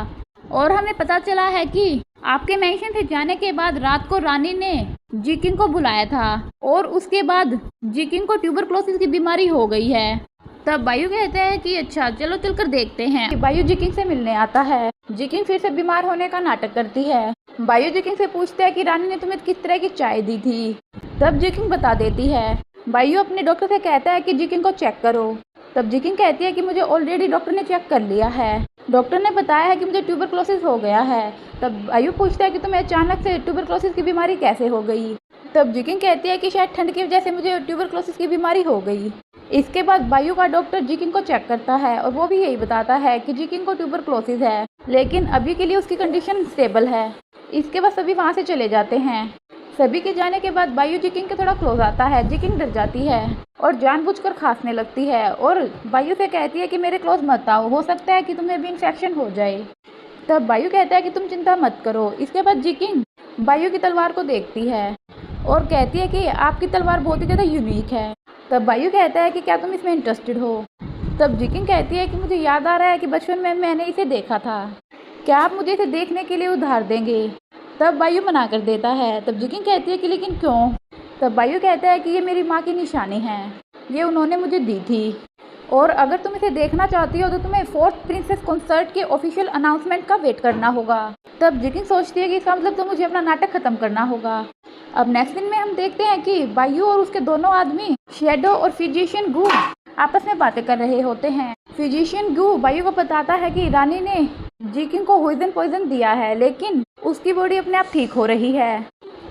और हमें पता चला है कि आपके मैंशन से जाने के बाद रात को रानी ने जिंकिंग को बुलाया था और उसके बाद जिंकिंग को ट्यूबरक्लोसिस की बीमारी हो गई है। तब बायू कहते हैं कि अच्छा चलो चलकर देखते हैं। बायू जिंकिंग से मिलने आता है। जिंकिंग फिर से बीमार होने का नाटक करती है। बायू जिंकिंग से पूछते हैं कि रानी ने तुम्हें किस तरह की चाय दी थी। तब जिंकिंग बता देती है बायू अपने डॉक्टर से कहता है कि जिकिन को चेक करो। तब जिकिन कहती है कि मुझे ऑलरेडी डॉक्टर ने चेक कर लिया है, डॉक्टर ने बताया है कि मुझे ट्यूबरक्लोसिस हो गया है। तब बायू पूछता है कि तुम्हें अचानक से ट्यूबरक्लोसिस की बीमारी कैसे हो गई। तब जिकिन कहती है कि शायद ठंड की वजह से मुझे ट्यूबरक्लोसिस की बीमारी हो गई। इसके बाद बायू का डॉक्टर जिकिन को चेक करता है और वो भी यही बताता है कि जिकिन को ट्यूबरक्लोसिस है, लेकिन अभी के लिए उसकी कंडीशन स्टेबल है। इसके बाद सभी वहाँ से चले जाते हैं। सभी के जाने के बाद बायू जिकिन के थोड़ा क्लोज आता है। जिकिन डर जाती है और जानबूझकर खांसने लगती है और बायू से कहती है कि मेरे क्लोज मत आओ, हो सकता है कि तुम्हें भी इन्फेक्शन हो जाए। तब बायू कहता है कि तुम चिंता मत करो। इसके बाद जिकिन बायू की तलवार को देखती है और कहती है कि आपकी तलवार बहुत ही ज़्यादा यूनिक है। तब बायू कहता है कि क्या तुम इसमें इंटरेस्टेड हो। तब जिकिन कहती है कि मुझे याद आ रहा है कि बचपन में मैंने इसे देखा था, क्या आप मुझे इसे देखने के लिए उधार देंगे। तब बायू मना कर देता है। तब जिकिन कहती है कि लेकिन क्यों। तब बायू कहता है कि ये मेरी माँ की निशानी है, ये उन्होंने मुझे दी थी और अगर तुम इसे देखना चाहती हो तो तुम्हें फोर्थ प्रिंसेस कॉन्सर्ट के ऑफिशियल अनाउंसमेंट का वेट करना होगा। तब जिकिन सोचती है कि इसका मतलब तो मुझे अपना नाटक खत्म करना होगा। अब नेक्स्ट दिन में हम देखते हैं कि बायू और उसके दोनों आदमी शैडो और फिजिशियन गू आपस में बातें कर रहे होते हैं। फिजिशियन गू बायू को बताता है कि रानी ने जिकिन को हुइजन पॉइजन दिया है, लेकिन उसकी बॉडी अपने आप ठीक हो रही है।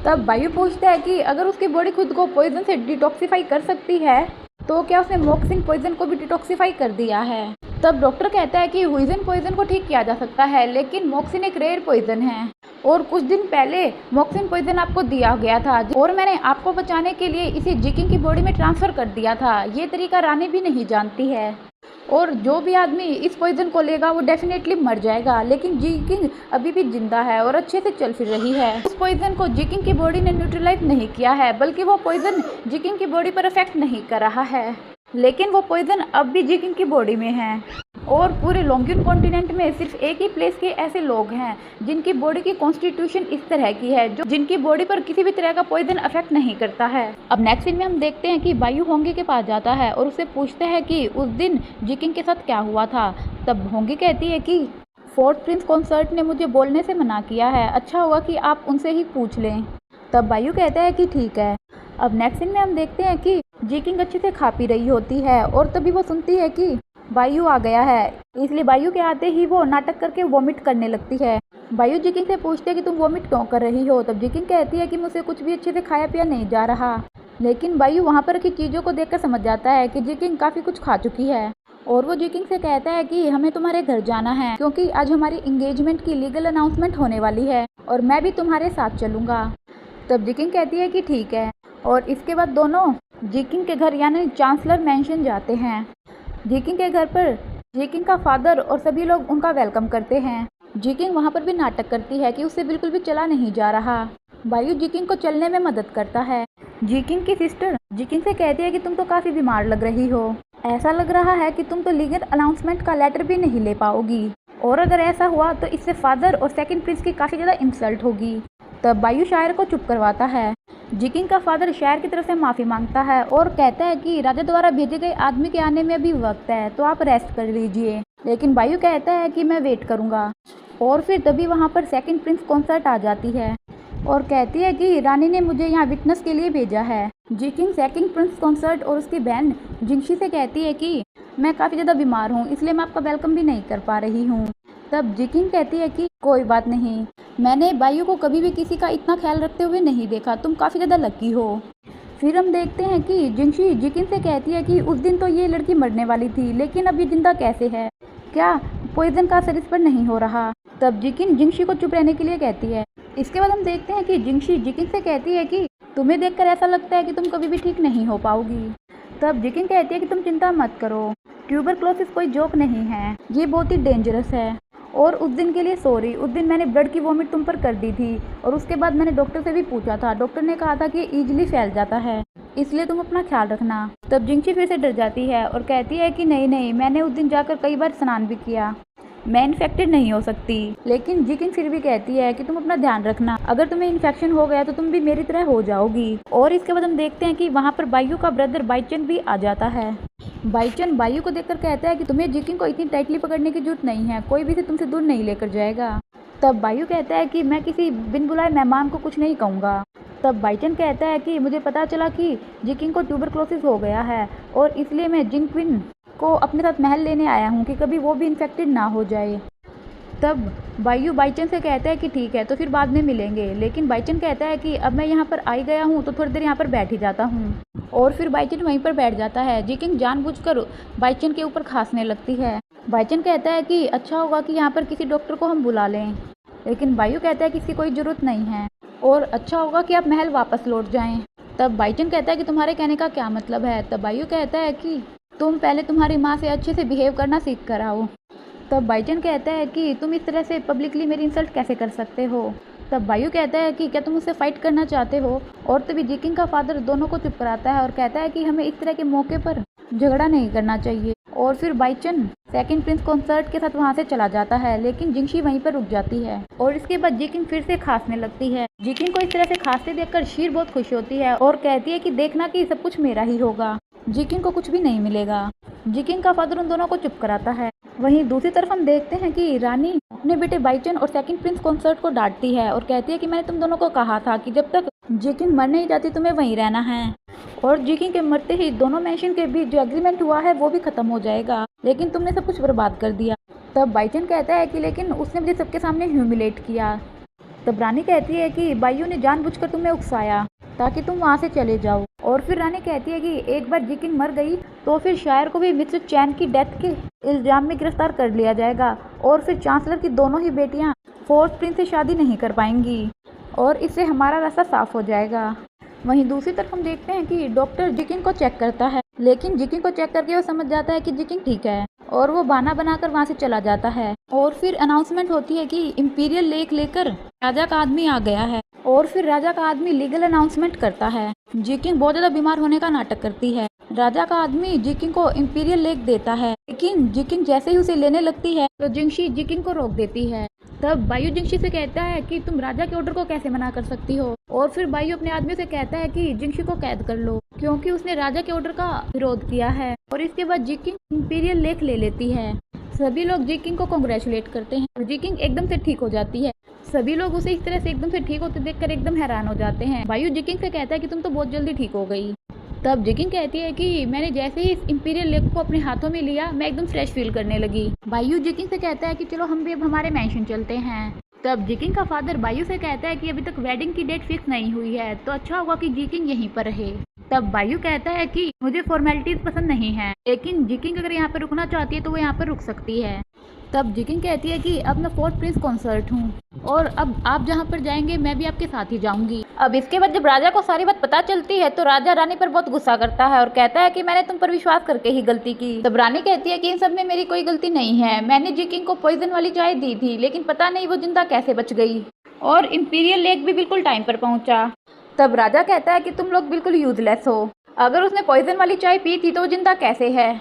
तब बायू पूछता है कि अगर उसकी बॉडी खुद को पॉइजन से डिटॉक्सिफाई कर सकती है तो क्या उसने मॉक्सिन पॉइजन को भी डिटॉक्सिफाई कर दिया है। तब डॉक्टर कहता है कि हुइजन पॉइजन को ठीक किया जा सकता है, लेकिन मॉक्सिन एक रेयर पॉइजन है और कुछ दिन पहले मॉक्सिन पॉइजन आपको दिया गया था और मैंने आपको बचाने के लिए इसे जिकिन की बॉडी में ट्रांसफ़र कर दिया था। ये तरीका रानी भी नहीं जानती है और जो भी आदमी इस पॉइजन को लेगा वो डेफिनेटली मर जाएगा, लेकिन जिकिन अभी भी जिंदा है और अच्छे से चल फिर रही है। उस पॉइजन को जिकिन की बॉडी ने न्यूट्रलाइज नहीं किया है, बल्कि वो पॉइजन जिकिन की बॉडी पर इफेक्ट नहीं कर रहा है, लेकिन वो पॉइजन अब भी जिकिन की बॉडी में है। और पूरे लोंगियन कॉन्टिनेंट में सिर्फ एक ही प्लेस के ऐसे लोग हैं जिनकी बॉडी की कॉन्स्टिट्यूशन इस तरह की है, जो जिनकी बॉडी पर किसी भी तरह का पॉइजन अफेक्ट नहीं करता है। अब नेक्स्ट सीन में हम देखते हैं कि बायू होंगे के पास जाता है और उससे पूछते हैं कि उस दिन जिकिन के साथ क्या हुआ था। तब होंगे कहती है कि फोर्थ प्रिंस कॉन्सर्ट ने मुझे बोलने से मना किया है, अच्छा हुआ कि आप उनसे ही पूछ लें। तब बायू कहता है कि ठीक है। अब नेक्स्ट सीन में हम देखते हैं कि जिकिन अच्छे से खा पी रही होती है और तभी वो सुनती है कि बायू आ गया है, इसलिए बायू के आते ही वो नाटक करके वॉमिट करने लगती है। बायू जिकिन से पूछते हैं कि तुम वॉमिट क्यों कर रही हो। तब जिकिन कहती है कि मुझसे कुछ भी अच्छे से खाया पिया नहीं जा रहा, लेकिन बायू वहाँ पर रखी चीज़ों को देखकर समझ जाता है कि जिकिन काफ़ी कुछ खा चुकी है और वो जिकिन से कहता है कि हमें तुम्हारे घर जाना है क्योंकि आज हमारी इंगेजमेंट की लीगल अनाउंसमेंट होने वाली है और मैं भी तुम्हारे साथ चलूँगा। तब जिकिन कहती है कि ठीक है और इसके बाद दोनों जिकिन के घर यानी चांसलर मैंशन जाते हैं। जिकिन के घर पर जिकिन का फादर और सभी लोग उनका वेलकम करते हैं। जिकिन वहाँ पर भी नाटक करती है कि उससे बिल्कुल भी चला नहीं जा रहा। बायू जिकिन को चलने में मदद करता है। जिकिन की सिस्टर जिकिन से कहती है कि तुम तो काफ़ी बीमार लग रही हो, ऐसा लग रहा है कि तुम तो लीगल अनाउंसमेंट का लेटर भी नहीं ले पाओगी और अगर ऐसा हुआ तो इससे फादर और सेकंड प्रिंस की काफ़ी ज़्यादा इंसल्ट होगी। तब बायू शायर को चुप करवाता है। जिकिन का फादर शायर की तरफ से माफ़ी मांगता है और कहता है कि राजा द्वारा भेजे गए आदमी के आने में अभी वक्त है तो आप रेस्ट कर लीजिए, लेकिन बायू कहता है कि मैं वेट करूंगा। और फिर तभी वहां पर सेकंड प्रिंस कॉन्सर्ट आ जाती है और कहती है कि रानी ने मुझे यहाँ विटनेस के लिए भेजा है। जिकिन सेकंड प्रिंस कॉन्सर्ट और उसकी बहन जिंगशी से कहती है कि मैं काफ़ी ज़्यादा बीमार हूँ, इसलिए मैं आपका वेलकम भी नहीं कर पा रही हूँ। तब जिकिन कहती है कि कोई बात नहीं, मैंने बायू को कभी भी किसी का इतना ख्याल रखते हुए नहीं देखा, तुम काफ़ी ज़्यादा लकी हो। फिर हम देखते हैं कि जिंगशी जिकिन से कहती है कि उस दिन तो ये लड़की मरने वाली थी, लेकिन अब ये जिंदा कैसे है, क्या पॉइजन का असर इस पर नहीं हो रहा। तब जिकिन जिंगशी को चुप रहने के लिए कहती है। इसके बाद हम देखते हैं कि जिंगशी जिकिन से कहती है कि तुम्हें देखकर ऐसा लगता है कि तुम कभी भी ठीक नहीं हो पाओगी। तब जिकिन कहती है कि तुम चिंता मत करो, ट्यूबरक्लोसिस कोई जोक नहीं है, ये बहुत ही डेंजरस है और उस दिन के लिए सॉरी, उस दिन मैंने ब्लड की वॉमिट तुम पर कर दी थी और उसके बाद मैंने डॉक्टर से भी पूछा था, डॉक्टर ने कहा था कि ईजिली फैल जाता है, इसलिए तुम अपना ख्याल रखना। तब जिंगशी फिर से डर जाती है और कहती है कि नहीं, मैंने उस दिन जाकर कई बार स्नान भी किया, मैं इन्फेक्टेड नहीं हो सकती। लेकिन जिकिन फिर भी कहती है कि तुम अपना ध्यान रखना, अगर तुम्हें इन्फेक्शन हो गया तो तुम भी मेरी तरह हो जाओगी। और इसके बाद हम देखते हैं कि वहाँ पर बायू का ब्रदर बाईचन भी आ जाता है। बाईचन बायू को देखकर कहता है कि तुम्हें जिकिन को इतनी टाइटली पकड़ने की जरूरत नहीं है, कोई भी इसे तुमसे दूर नहीं लेकर जाएगा। तब बायू कहता है कि मैं किसी बिन बुलाए मेहमान को कुछ नहीं कहूँगा। तब बाइचन कहता है कि मुझे पता चला कि जिकिंग को ट्यूबरक्लोसिस हो गया है और इसलिए मैं जिनक्विन को अपने साथ महल लेने आया हूँ कि कभी वो भी इन्फेक्टेड ना हो जाए। तब बायू बाइचन से कहता है कि ठीक है, तो फिर बाद में मिलेंगे। लेकिन बाइचन कहता है कि अब मैं यहाँ पर आई गया हूँ तो थोड़ी देर यहाँ पर बैठ ही जाता हूँ। और फिर बाइचन वहीं पर बैठ जाता है। जिकिंग जानबूझकर बाइचन के ऊपर खांसने लगती है। बाइचन कहता है कि अच्छा होगा कि यहाँ पर किसी डॉक्टर को हम बुला लें, लेकिन बायू कहता है कि इसकी कोई ज़रूरत नहीं है और अच्छा होगा कि आप महल वापस लौट जाएं। तब बाइचन कहता है कि तुम्हारे कहने का क्या मतलब है। तब बायू कहता है कि तुम पहले तुम्हारी माँ से अच्छे से बिहेव करना सीख कर आओ। तब बाइचन कहता है कि तुम इस तरह से पब्लिकली मेरी इंसल्ट कैसे कर सकते हो। तब बायू कहता है कि क्या तुम उससे फाइट करना चाहते हो। और तभी जिकिंग का फादर दोनों को चुप कराता है और कहता है कि हमें इस तरह के मौके पर झगड़ा नहीं करना चाहिए। और फिर बाइचन सेकंड प्रिंस कॉन्सर्ट के साथ वहाँ से चला जाता है, लेकिन जिंगशी वहीं पर रुक जाती है। और इसके बाद जिकिंग फिर से खांसने लगती है। जिकिंग को इस तरह से खांसते देखकर शीर बहुत खुश होती है और कहती है कि देखना कि सब कुछ मेरा ही होगा, जिकिंग को कुछ भी नहीं मिलेगा। जिकिंग का फादर उन दोनों को चुप कराता है। वहीं दूसरी तरफ हम देखते हैं कि रानी अपने बेटे बाइचन और सेकंड प्रिंस कॉन्सर्ट को डांटती है और कहती है कि मैंने तुम दोनों को कहा था कि जब तक जिकिंग मर नहीं जाती तुम्हें वहीं रहना है, और जिकिंग के मरते ही दोनों मैंशन के बीच जो एग्रीमेंट हुआ है वो भी खत्म हो जाएगा, लेकिन तुमने सब कुछ बर्बाद कर दिया। तब बाइचन कहता है कि लेकिन उसने मुझे सबके सामने ह्यूमिलेट किया। तब रानी कहती है कि बायू ने जानबूझकर तुम्हें उकसाया ताकि तुम वहाँ से चले जाओ। और फिर रानी कहती है कि एक बार जिकिंग मर गई तो फिर शायर को भी मिस्टर चैन की डेथ के इल्जाम में गिरफ्तार कर लिया जाएगा और फिर चांसलर की दोनों ही बेटियां फोर्थ प्रिंस से शादी नहीं कर पाएंगी और इससे हमारा रास्ता साफ हो जाएगा। वहीं दूसरी तरफ हम देखते हैं कि डॉक्टर जिकिंग को चेक करता है, लेकिन जिकिंग को चेक करके वो समझ जाता है कि जिकिंग ठीक है और वो बहाना बनाकर वहाँ से चला जाता है। और फिर अनाउंसमेंट होती है कि इंपीरियल लेक लेकर राजा का आदमी आ गया है। और फिर राजा का आदमी लीगल अनाउंसमेंट करता है। जिकिंग बहुत ज़्यादा बीमार होने का नाटक करती है। राजा का आदमी जिकिंग को इंपीरियल लेक देता है, लेकिन जिकिंग जैसे ही उसे लेने लगती है तो जिंगशी जिकिंग को रोक देती है। तब बायू जिंगशी से कहता है कि तुम राजा के ऑर्डर को कैसे मना कर सकती हो। और फिर बायू अपने आदमी से कहता है कि जिंगशी को कैद कर लो क्योंकि उसने राजा के ऑर्डर का विरोध किया है। और इसके बाद जिकिंग इंपीरियल लेक ले लेती है। सभी लोग जिकिंग को कॉन्ग्रेचुलेट करते हैं और जिकिंग एकदम से ठीक हो जाती है। सभी लोग उसे इस तरह से एकदम से ठीक होते देखकर एकदम हैरान हो जाते हैं। बायू जिकिंग से कहता है कि तुम तो बहुत जल्दी ठीक हो गई। तब जिकिंग कहती है कि मैंने जैसे ही इस इंपीरियल लेक को अपने हाथों में लिया मैं एकदम फ्रेश फील करने लगी। बायू जिकिंग से कहता है कि चलो हम भी अब हमारे मैंशन चलते हैं। तब जिकिंग का फादर बायू से कहता है कि अभी तक वेडिंग की डेट फिक्स नहीं हुई है तो अच्छा होगा कि जिकिंग यहीं पर रहे। तब बायू कहता है कि मुझे फॉर्मेलिटीज पसंद नहीं है, लेकिन जिकिंग अगर यहाँ पर रुकना चाहती है तो वो यहाँ पर रुक सकती है। तब जिकिंग कहती है कि अब मैं फोर्थ प्रिंस कॉन्सर्ट हूँ और अब आप जहाँ पर जाएंगे मैं भी आपके साथ ही जाऊंगी। अब इसके बाद जब राजा को सारी बात पता चलती है तो राजा रानी पर बहुत गुस्सा करता है और कहता है कि मैंने तुम पर विश्वास करके ही गलती की। तब रानी कहती है कि इन सब में मेरी कोई गलती नहीं है, मैंने जिकिंग को पॉइजन वाली चाय दी थी लेकिन पता नहीं वो जिंदा कैसे बच गई और इंपीरियल लेक भी बिल्कुल टाइम पर पहुंचा। तब राजा कहता है कि तुम लोग बिल्कुल यूजलेस हो, अगर उसने पॉइजन वाली चाय पी थी तो वो जिंदा कैसे है।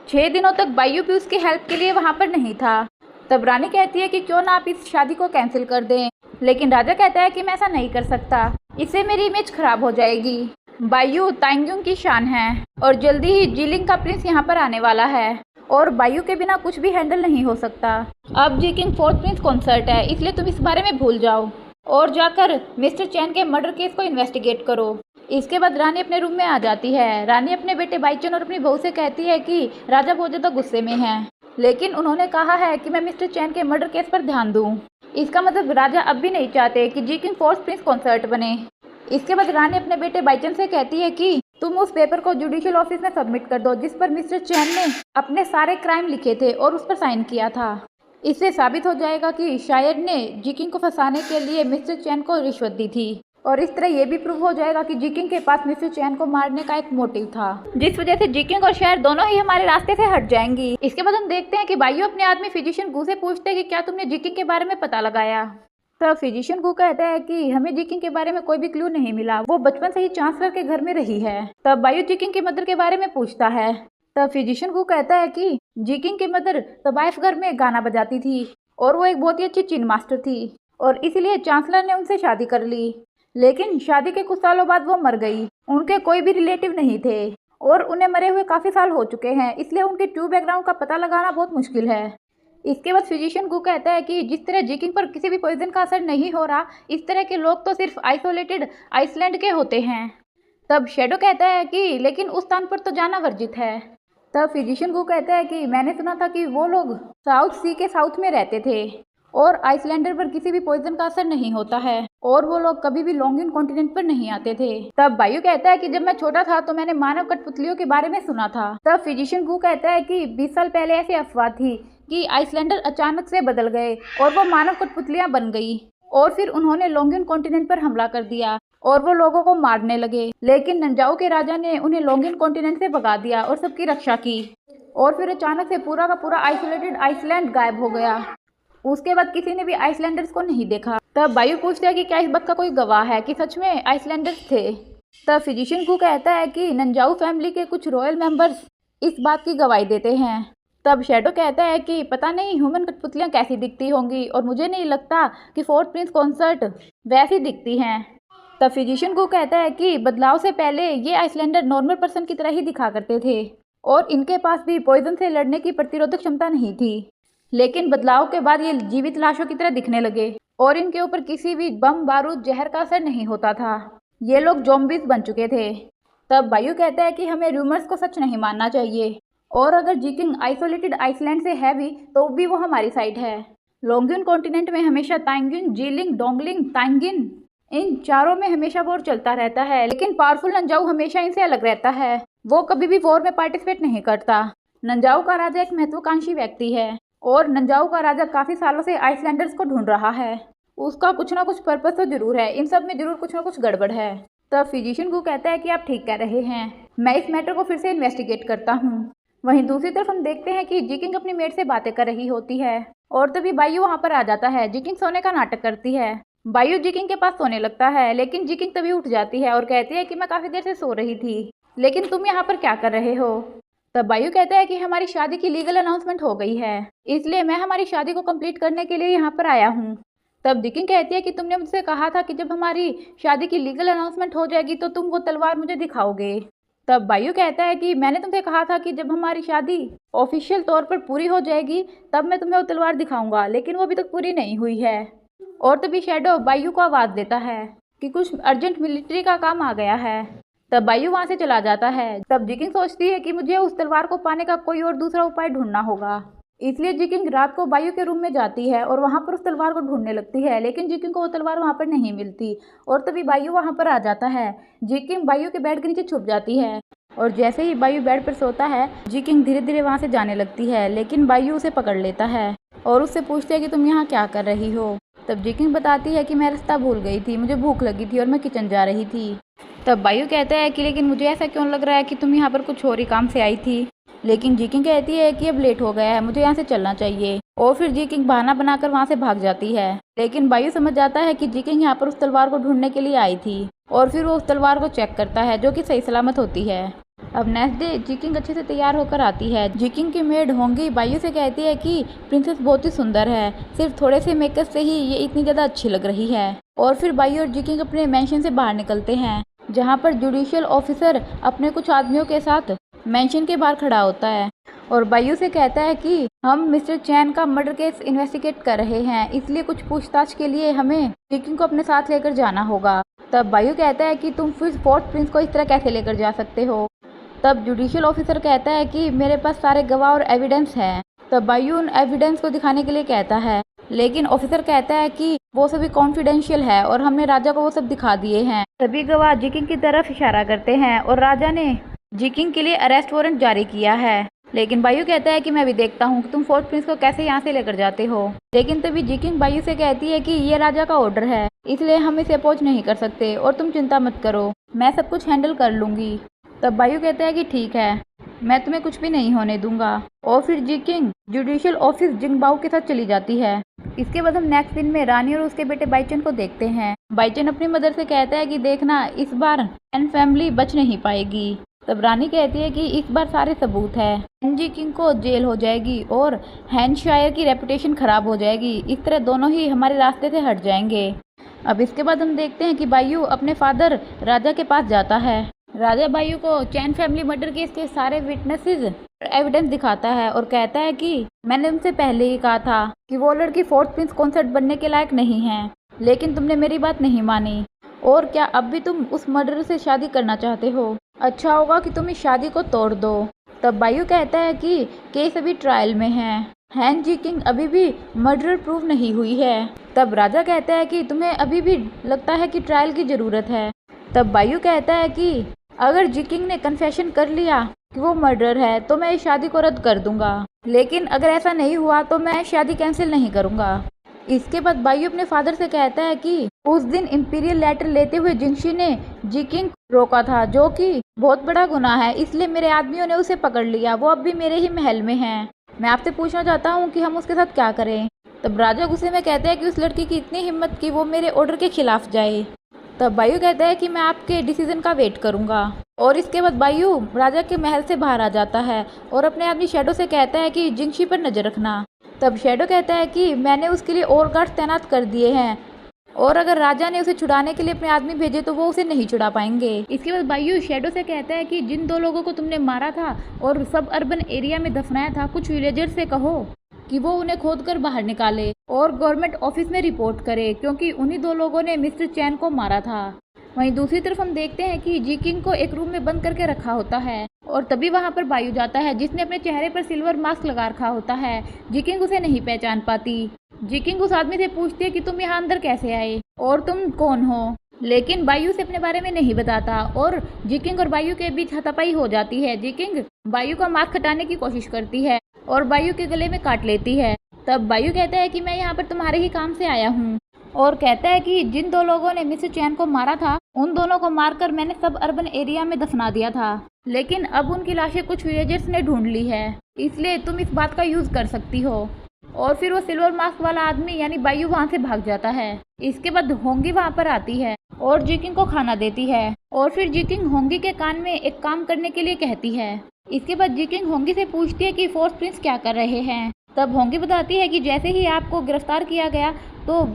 6 दिनों तक बायू भी उसकी हेल्प के लिए वहाँ पर नहीं था। तब रानी कहती है कि क्यों ना आप इस शादी को कैंसिल कर दें, लेकिन राजा कहता है कि मैं ऐसा नहीं कर सकता, इससे मेरी इमेज खराब हो जाएगी। बायू तांग्युंग की शान है और जल्दी ही जिलिंग का प्रिंस यहाँ पर आने वाला है और बायू के बिना कुछ भी हैंडल नहीं हो सकता। अब जिकिंग फोर्थ प्रिंस कॉन्सर्ट है इसलिए तुम इस बारे में भूल जाओ और जाकर मिस्टर चैन के मर्डर केस को इन्वेस्टिगेट करो। इसके बाद रानी अपने रूम में आ जाती है। रानी अपने बेटे बाइचन और अपनी बहू से कहती है कि राजा बहुत ज़्यादा गुस्से में हैं, लेकिन उन्होंने कहा है कि मैं मिस्टर चैन के मर्डर केस पर ध्यान दूं। इसका मतलब राजा अब भी नहीं चाहते कि जिकिंग फोर्थ प्रिंस कॉन्सर्ट बने। इसके बाद रानी अपने बेटे बाइचन से कहती है कि तुम उस पेपर को जुडिशियल ऑफिस में सबमिट कर दो जिस पर मिस्टर चैन ने अपने सारे क्राइम लिखे थे और उस पर साइन किया था। इससे साबित हो जाएगा कि शायर ने जिकिंग को फंसाने के लिए मिस्टर चैन को रिश्वत दी थी और इस तरह ये भी प्रूव हो जाएगा कि जिकिंग के पास मिस्टर चैन को मारने का एक मोटिव था, जिस वजह से जिकिंग और शायर दोनों ही हमारे रास्ते से हट जाएंगी। इसके बाद हम देखते हैं कि बायू अपने आदमी फिजिशियन गू से पूछते हैं कि क्या तुमने जिकिंग के बारे में पता लगाया। तब फिजिशियन गू कहता है कि हमें जिकिंग के बारे में कोई भी क्लू नहीं मिला, वो बचपन से ही चांसलर के घर में रही है। तब बायू जिकिंग की मदर के बारे में पूछता है। तब फिजिशियन गू कहता है कि जिकिंग की मदर तबाइफ घर में गाना बजाती थी और वो एक बहुत ही अच्छी चिन मास्टर थी और इसलिए चांसलर ने उनसे शादी कर ली, लेकिन शादी के कुछ सालों बाद वो मर गई। उनके कोई भी रिलेटिव नहीं थे और उन्हें मरे हुए काफ़ी साल हो चुके हैं, इसलिए उनके ट्रू बैकग्राउंड का पता लगाना बहुत मुश्किल है। इसके बाद फिजिशियन गु कहता है कि जिस तरह जिकिंग पर किसी भी पॉइजन का असर नहीं हो रहा, इस तरह के लोग तो सिर्फ आइसोलेटेड आइसलैंड के होते हैं। तब शैडो कहता है कि लेकिन उस स्थान पर तो जाना वर्जित है। तब फिजिशियन गु कहता है कि मैंने सुना था कि वो लोग साउथ सी के साउथ में रहते थे और आइसलैंडर पर किसी भी पॉइजन का असर नहीं होता है और वो लोग कभी भी लॉन्गिन कॉन्टिनेंट पर नहीं आते थे। तब बायू कहता है कि जब मैं छोटा था तो मैंने मानव कठपुतलियों के बारे में सुना था। तब फिजिशियन गु कहता है कि 20 साल पहले ऐसी अफवाह थी कि आइसलैंडर अचानक से बदल गए और वो मानव कठपुतलियां बन गई और फिर उन्होंने लॉन्गिन कॉन्टिनेंट पर हमला कर दिया और वो लोगों को मारने लगे, लेकिन नंजाऊ के राजा ने उन्हें लॉन्गिन कॉन्टिनेंट से भगा दिया और सबकी रक्षा की और फिर अचानक से पूरा का पूरा आइसोलेटेड आइसलैंड गायब हो गया। उसके बाद किसी ने भी आइसलैंडर्स को नहीं देखा। तब बायू पूछता है कि क्या इस बात का कोई गवाह है कि सच में आइसलैंडर्स थे। तब फिजिशियन गु कहता है कि नंजाऊ फैमिली के कुछ रॉयल मेंबर्स इस बात की गवाही देते हैं। तब शैडो कहता है कि पता नहीं ह्यूमन कठपुतलियां कैसी दिखती होंगी और मुझे नहीं लगता कि फोर्थ प्रिंस कॉन्सर्ट वैसी दिखती हैं। तब फिजिशियन गु कहता है कि बदलाव से पहले ये आइसलैंडर नॉर्मल पर्सन की तरह ही दिखा करते थे और इनके पास भी पॉइजन से लड़ने की प्रतिरोधक क्षमता नहीं थी, लेकिन बदलाव के बाद ये जीवित लाशों की तरह दिखने लगे और इनके ऊपर किसी भी बम बारूद जहर का असर नहीं होता था। ये लोग ज़ॉम्बीज बन चुके थे। तब बायू कहता है कि हमें रूमर्स को सच नहीं मानना चाहिए और अगर जिकिंग आइसोलेटेड आइसलैंड से है भी तो भी वो हमारी साइड है। लॉन्गिन कॉन्टिनेंट में हमेशा तांगिन, जीलिंग, डोंगलिंग, तांगिन, इन चारों में हमेशा वॉर चलता रहता है, लेकिन पावरफुल नंजाऊ हमेशा इनसे अलग रहता है। वो कभी भी वॉर में पार्टिसिपेट नहीं करता। नंजाऊ का राजा एक महत्वाकांक्षी व्यक्ति है और नंजाऊ का राजा काफ़ी सालों से आइसलैंडर्स को ढूंढ रहा है। उसका कुछ ना कुछ पर्पस तो जरूर है, इन सब में जरूर कुछ ना कुछ गड़बड़ है। तब फिजिशियन गु कहता है कि आप ठीक कह रहे हैं, मैं इस मैटर को फिर से इन्वेस्टिगेट करता हूँ। वहीं दूसरी तरफ हम देखते हैं कि जिकिंग अपनी मेट से बातें कर रही होती है और तभी बायू वहाँ पर आ जाता है। जिकिंग सोने का नाटक करती है। बायू जिकिंग के पास सोने लगता है, लेकिन जिकिंग तभी उठ जाती है और कहती है कि मैं काफ़ी देर से सो रही थी, लेकिन तुम यहाँ पर क्या कर रहे हो। तब बायू कहता है कि हमारी शादी की लीगल अनाउंसमेंट हो गई है, इसलिए मैं हमारी शादी को कंप्लीट करने के लिए यहाँ पर आया हूँ। तब जिकिंग कहती है कि तुमने मुझसे कहा था कि जब हमारी शादी की लीगल अनाउंसमेंट हो जाएगी तो तुम वो तलवार मुझे दिखाओगे। तब बायू कहता है कि मैंने तुमसे कहा था कि जब हमारी शादी ऑफिशियल तौर पर पूरी हो जाएगी तब मैं तुम्हें वो तलवार दिखाऊंगा, लेकिन वो अभी तक पूरी नहीं हुई है। और तभी शैडो बायू को आवाज़ देता है कि कुछ अर्जेंट मिलिट्री का काम आ गया है। तब बायू वहाँ से चला जाता है। तब जिकिंग सोचती है कि मुझे उस तलवार को पाने का कोई और दूसरा उपाय ढूंढना होगा, इसलिए जिकिंग रात को बायू के रूम में जाती है और वहाँ पर उस तलवार को ढूंढने लगती है, लेकिन जिकिंग को वो तलवार वहाँ पर नहीं मिलती। और तभी बायू वहाँ पर आ जाता है। जिकिंग बायू के बेड के नीचे छुप जाती है और जैसे ही बायू बेड पर सोता है जिकिंग धीरे धीरे वहाँ से जाने लगती है, लेकिन बायू उसे पकड़ लेता है और उससे पूछती है कि तुम यहाँ क्या कर रही हो। तब जिकिंग बताती है कि मैं रास्ता भूल गई थी, मुझे भूख लगी थी और मैं किचन जा रही थी। तब बायू कहता है कि लेकिन मुझे ऐसा क्यों लग रहा है कि तुम यहाँ पर कुछ और ही काम से आई थी, लेकिन जिकिंग कहती है कि अब लेट हो गया है, मुझे यहाँ से चलना चाहिए। और फिर जिकिंग बहाना बनाकर वहाँ से भाग जाती है, लेकिन बायू समझ जाता है कि जिकिंग यहाँ पर उस तलवार को ढूंढने के लिए आई थी और फिर वो उस तलवार को चेक करता है जो कि सही सलामत होती है। अब नेक्स्ट डे जिकिंग अच्छे से तैयार होकर आती है। जिकिंग की मेड होंगी बायू से कहती है कि प्रिंसेस बहुत ही सुंदर है, सिर्फ थोड़े से मेकअप से ही ये इतनी ज़्यादा अच्छी लग रही है। और फिर बायू और जिकिंग अपने मैंशन से बाहर निकलते हैं, जहाँ पर जुडिशियल ऑफिसर अपने कुछ आदमियों के साथ मैंशन के बाहर खड़ा होता है और बायू से कहता है कि हम मिस्टर चैन का मर्डर केस इन्वेस्टिगेट कर रहे हैं, इसलिए कुछ पूछताछ के लिए हमें जिकिंग को अपने साथ लेकर जाना होगा। तब बायू कहता है कि तुम फिर फोर्थ प्रिंस को इस तरह कैसे लेकर जा सकते हो। तब जुडिशियल ऑफिसर कहता है कि मेरे पास सारे गवाह और एविडेंस हैं। तब बायू उन एविडेंस को दिखाने के लिए कहता है, लेकिन ऑफिसर कहता है कि वो सभी कॉन्फिडेंशियल है और हमने राजा को वो सब दिखा दिए हैं। सभी गवाह जिकिंग की तरफ इशारा करते हैं और राजा ने जिकिंग के लिए अरेस्ट वारंट जारी किया है। लेकिन बायू कहता है कि मैं भी देखता हूँ कि तुम फोर्थ प्रिंस को कैसे यहाँ से लेकर जाते हो। लेकिन तभी जिकिंग बायू से कहती है कि ये राजा का ऑर्डर है, इसलिए हम इसे अपोज नहीं कर सकते और तुम चिंता मत करो, मैं सब कुछ हैंडल कर लूंगी। तब बायू कहता है कि ठीक है, मैं तुम्हें कुछ भी नहीं होने दूंगा। और फिर जिकिंग जुडिशियल ऑफिस जिंगबाओ के साथ चली जाती है। इसके बाद हम नेक्स्ट सीन में रानी और उसके बेटे बाइचन को देखते हैं। बाइचन अपनी मदर से कहता है कि देखना इस बार एन फैमिली बच नहीं पाएगी। तब रानी कहती है कि इस बार सारे सबूत है, जिकिंग को जेल हो जाएगी और हैंडशायर की रेपुटेशन खराब हो जाएगी, इस तरह दोनों ही हमारे रास्ते से हट जाएंगे। अब इसके बाद हम देखते हैं कि बायू अपने फादर राजा के पास जाता है। राजा बायू को चैन फैमिली मर्डर केस के सारे विटनेसेस एविडेंस दिखाता है और कहता है कि मैंने उनसे पहले ही कहा था कि वो लड़की फोर्थ प्रिंस कॉन्सर्ट बनने के लायक नहीं है, लेकिन तुमने मेरी बात नहीं मानी। और क्या अब भी तुम उस मर्डर से शादी करना चाहते हो? अच्छा होगा कि तुम इस शादी को तोड़ दो। तब बायू कहता है कि केस अभी ट्रायल में है, हैन जी किंग अभी भी मर्डर प्रूव नहीं हुई है। तब राजा कहता है कि तुम्हें अभी भी लगता है कि ट्रायल की ज़रूरत है। तब बायू कहता है कि अगर जी किंग ने कन्फेशन कर लिया कि वो मर्डर है तो मैं इस शादी को रद्द कर दूंगा, लेकिन अगर ऐसा नहीं हुआ तो मैं शादी कैंसिल नहीं करूंगा। इसके बाद बायू अपने फादर से कहता है कि उस दिन इंपीरियल लेटर लेते हुए जिंगशी ने जी किंग रोका था, जो कि बहुत बड़ा गुनाह है, इसलिए मेरे आदमियों ने उसे पकड़ लिया। वो अब भी मेरे ही महल में है। मैं आपसे पूछना चाहता हूँ कि हम उसके साथ क्या करें? तब राजा गुस्से में कहते हैं कि उस लड़की की इतनी हिम्मत कि वो मेरे ऑर्डर के खिलाफ जाए। तब बायू कहता है कि मैं आपके डिसीजन का वेट करूंगा। और इसके बाद बायू राजा के महल से बाहर आ जाता है और अपने आदमी शैडो से कहता है कि जिंगशी पर नजर रखना। तब शैडो कहता है कि मैंने उसके लिए और गार्ड्स तैनात कर दिए हैं, और अगर राजा ने उसे छुड़ाने के लिए अपने आदमी भेजे तो वो उसे नहीं छुड़ा पाएंगे। इसके बाद बायू शैडो से कहता है कि जिन 2 लोगों को तुमने मारा था और सब अर्बन एरिया में दफनाया था, कुछ विलेजर्स से कहो कि वो उन्हें खोदकर बाहर निकाले और गवर्नमेंट ऑफिस में रिपोर्ट करे, क्योंकि उन्हीं 2 लोगों ने मिस्टर चैन को मारा था। वहीं दूसरी तरफ हम देखते हैं कि जी किंग को एक रूम में बंद करके रखा होता है, और तभी वहां पर बायू जाता है जिसने अपने चेहरे पर सिल्वर मास्क लगा रखा होता है। जी किंग उसे नहीं पहचान पाती। जी किंग उस आदमी से पूछती है कि तुम यहाँ अंदर कैसे आए और तुम कौन हो, लेकिन बायू से अपने बारे में नहीं बताता, और जी किंग और बायू के बीच हाथापाई हो जाती है। जी किंग बायू का मास्क हटाने की कोशिश करती है और बायू के गले में काट लेती है। तब बायू कहता है कि मैं यहाँ पर तुम्हारे ही काम से आया हूँ, और कहता है कि जिन 2 लोगों ने मिस्टर चैन को मारा था उन दोनों को मारकर मैंने सब अर्बन एरिया में दफना दिया था, लेकिन अब उनकी लाशें कुछ विलेजर्स ने ढूंढ ली है, इसलिए तुम इस बात का यूज कर सकती हो। और फिर वो सिल्वर मास्क वाला आदमी यानी बायू वहाँ से भाग जाता है। इसके बाद होंगी वहाँ पर आती है और जी किंग को खाना देती है, और फिर जी किंग होंगी के कान में एक काम करने के लिए कहती है। इसके बाद जी किंग होंगी से पूछती है कि फोर्थ प्रिंस क्या कर रहे हैं। तब होंगी बताती है कि जैसे ही आपको गिरफ्तार किया गया तो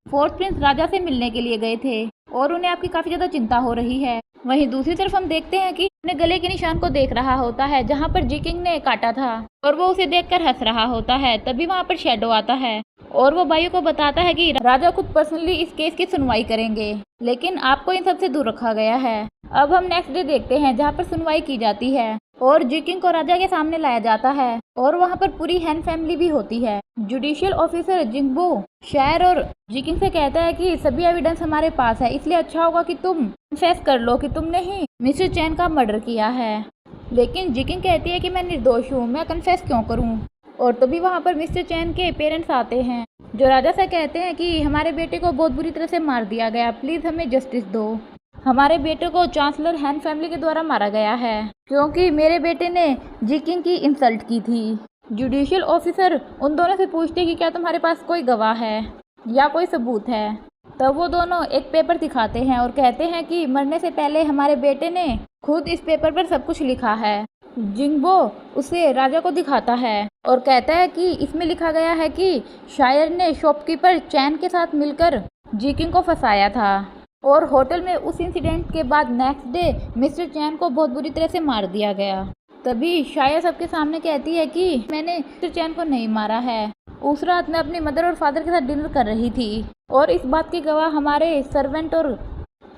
फोर्थ प्रिंस राजा से मिलने के लिए गए थे और उन्हें आपकी काफी ज्यादा चिंता हो रही है। वहीं दूसरी तरफ हम देखते हैं कि अपने गले के निशान को देख रहा होता है जहां पर जी किंग ने काटा था, और वो उसे देखकर हंस रहा होता है। तभी वहां पर शैडो आता है और वो बायू को बताता है कि राजा खुद पर्सनली इस केस की सुनवाई करेंगे, लेकिन आपको इन सबसे दूर रखा गया है। अब हम नेक्स्ट डे देखते हैं जहाँ पर सुनवाई की जाती है और जी किंग को राजा के सामने लाया जाता है, और वहाँ पर पूरी हैन फैमिली भी होती है। जुडिशियल ऑफिसर जिंगबो शायर और जी किंग से कहता है कि सभी एविडेंस हमारे पास है, इसलिए अच्छा होगा कि तुम कन्फेस कर लो कि तुमने ही मिस्टर चैन का मर्डर किया है। लेकिन जी किंग कहती है कि मैं निर्दोष हूँ, मैं कन्फेस क्यों करूँ। और तभी वहाँ पर मिस्टर चैन के पेरेंट्स आते हैं जो राजा से कहते हैं कि हमारे बेटे को बहुत बुरी तरह से मार दिया गया, प्लीज हमें जस्टिस दो। हमारे बेटे को चांसलर हैन फैमिली के द्वारा मारा गया है क्योंकि मेरे बेटे ने जी किंग की इंसल्ट की थी। जुडिशियल ऑफिसर उन दोनों से पूछते कि क्या तुम्हारे पास कोई गवाह है या कोई सबूत है। तब वो दोनों एक पेपर दिखाते हैं और कहते हैं कि मरने से पहले हमारे बेटे ने खुद इस पेपर पर सब कुछ लिखा है। जिंगबो उसे राजा को दिखाता है और कहता है कि इसमें लिखा गया है कि शायर ने शॉपकीपर चैन के साथ मिलकर जी किंग को फंसाया था, और होटल में उस इंसिडेंट के बाद नेक्स्ट डे मिस्टर चैन को बहुत बुरी तरह से मार दिया गया। तभी शायर सबके सामने कहती है कि मैंने मिस्टर चैन को नहीं मारा है, उस रात मैं अपनी मदर और फादर के साथ डिनर कर रही थी, और इस बात की गवाह हमारे सर्वेंट और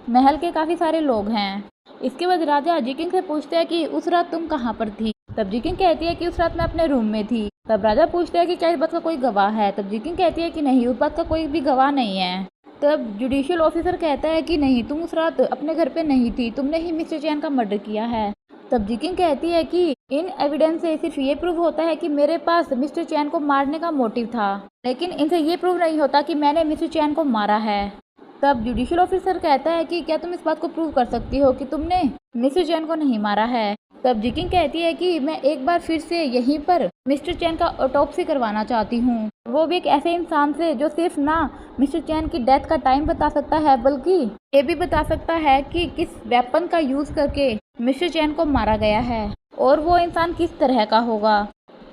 महल के काफ़ी सारे लोग हैं। इसके बाद राजा जी किंग से पूछते हैं कि उस रात तुम कहाँ पर थी। तब जी किंग कहती है कि उस रात मैं अपने रूम में थी। तब राजा पूछते हैं कि क्या इस बात का कोई गवाह है। तब जी किंग कहती है कि नहीं, उस बात का कोई भी गवाह नहीं है। तब जुडिशियल ऑफिसर कहता है कि नहीं, तुम उस रात अपने घर पे नहीं थी, तुमने ही मिस्टर चैन का मर्डर किया है। तब जी किंग कहती है कि इन एविडेंस से सिर्फ ये प्रूव होता है कि मेरे पास मिस्टर चैन को मारने का मोटिव था, लेकिन इनसे ये प्रूव नहीं होता कि मैंने मिस्टर चैन को मारा है। तब जुडिशियल ऑफिसर कहता है कि क्या तुम इस बात को प्रूव कर सकती हो कि तुमने मिस्टर चैन को नहीं मारा है। तब जी किंग कहती है कि मैं एक बार फिर से यहीं पर मिस्टर चैन का ऑटोप्सी करवाना चाहती हूँ, वो भी एक ऐसे इंसान से जो सिर्फ ना मिस्टर चैन की डेथ का टाइम बता सकता है बल्कि ये भी बता सकता है कि किस वेपन का यूज करके मिस्टर चैन को मारा गया है और वो इंसान किस तरह का होगा।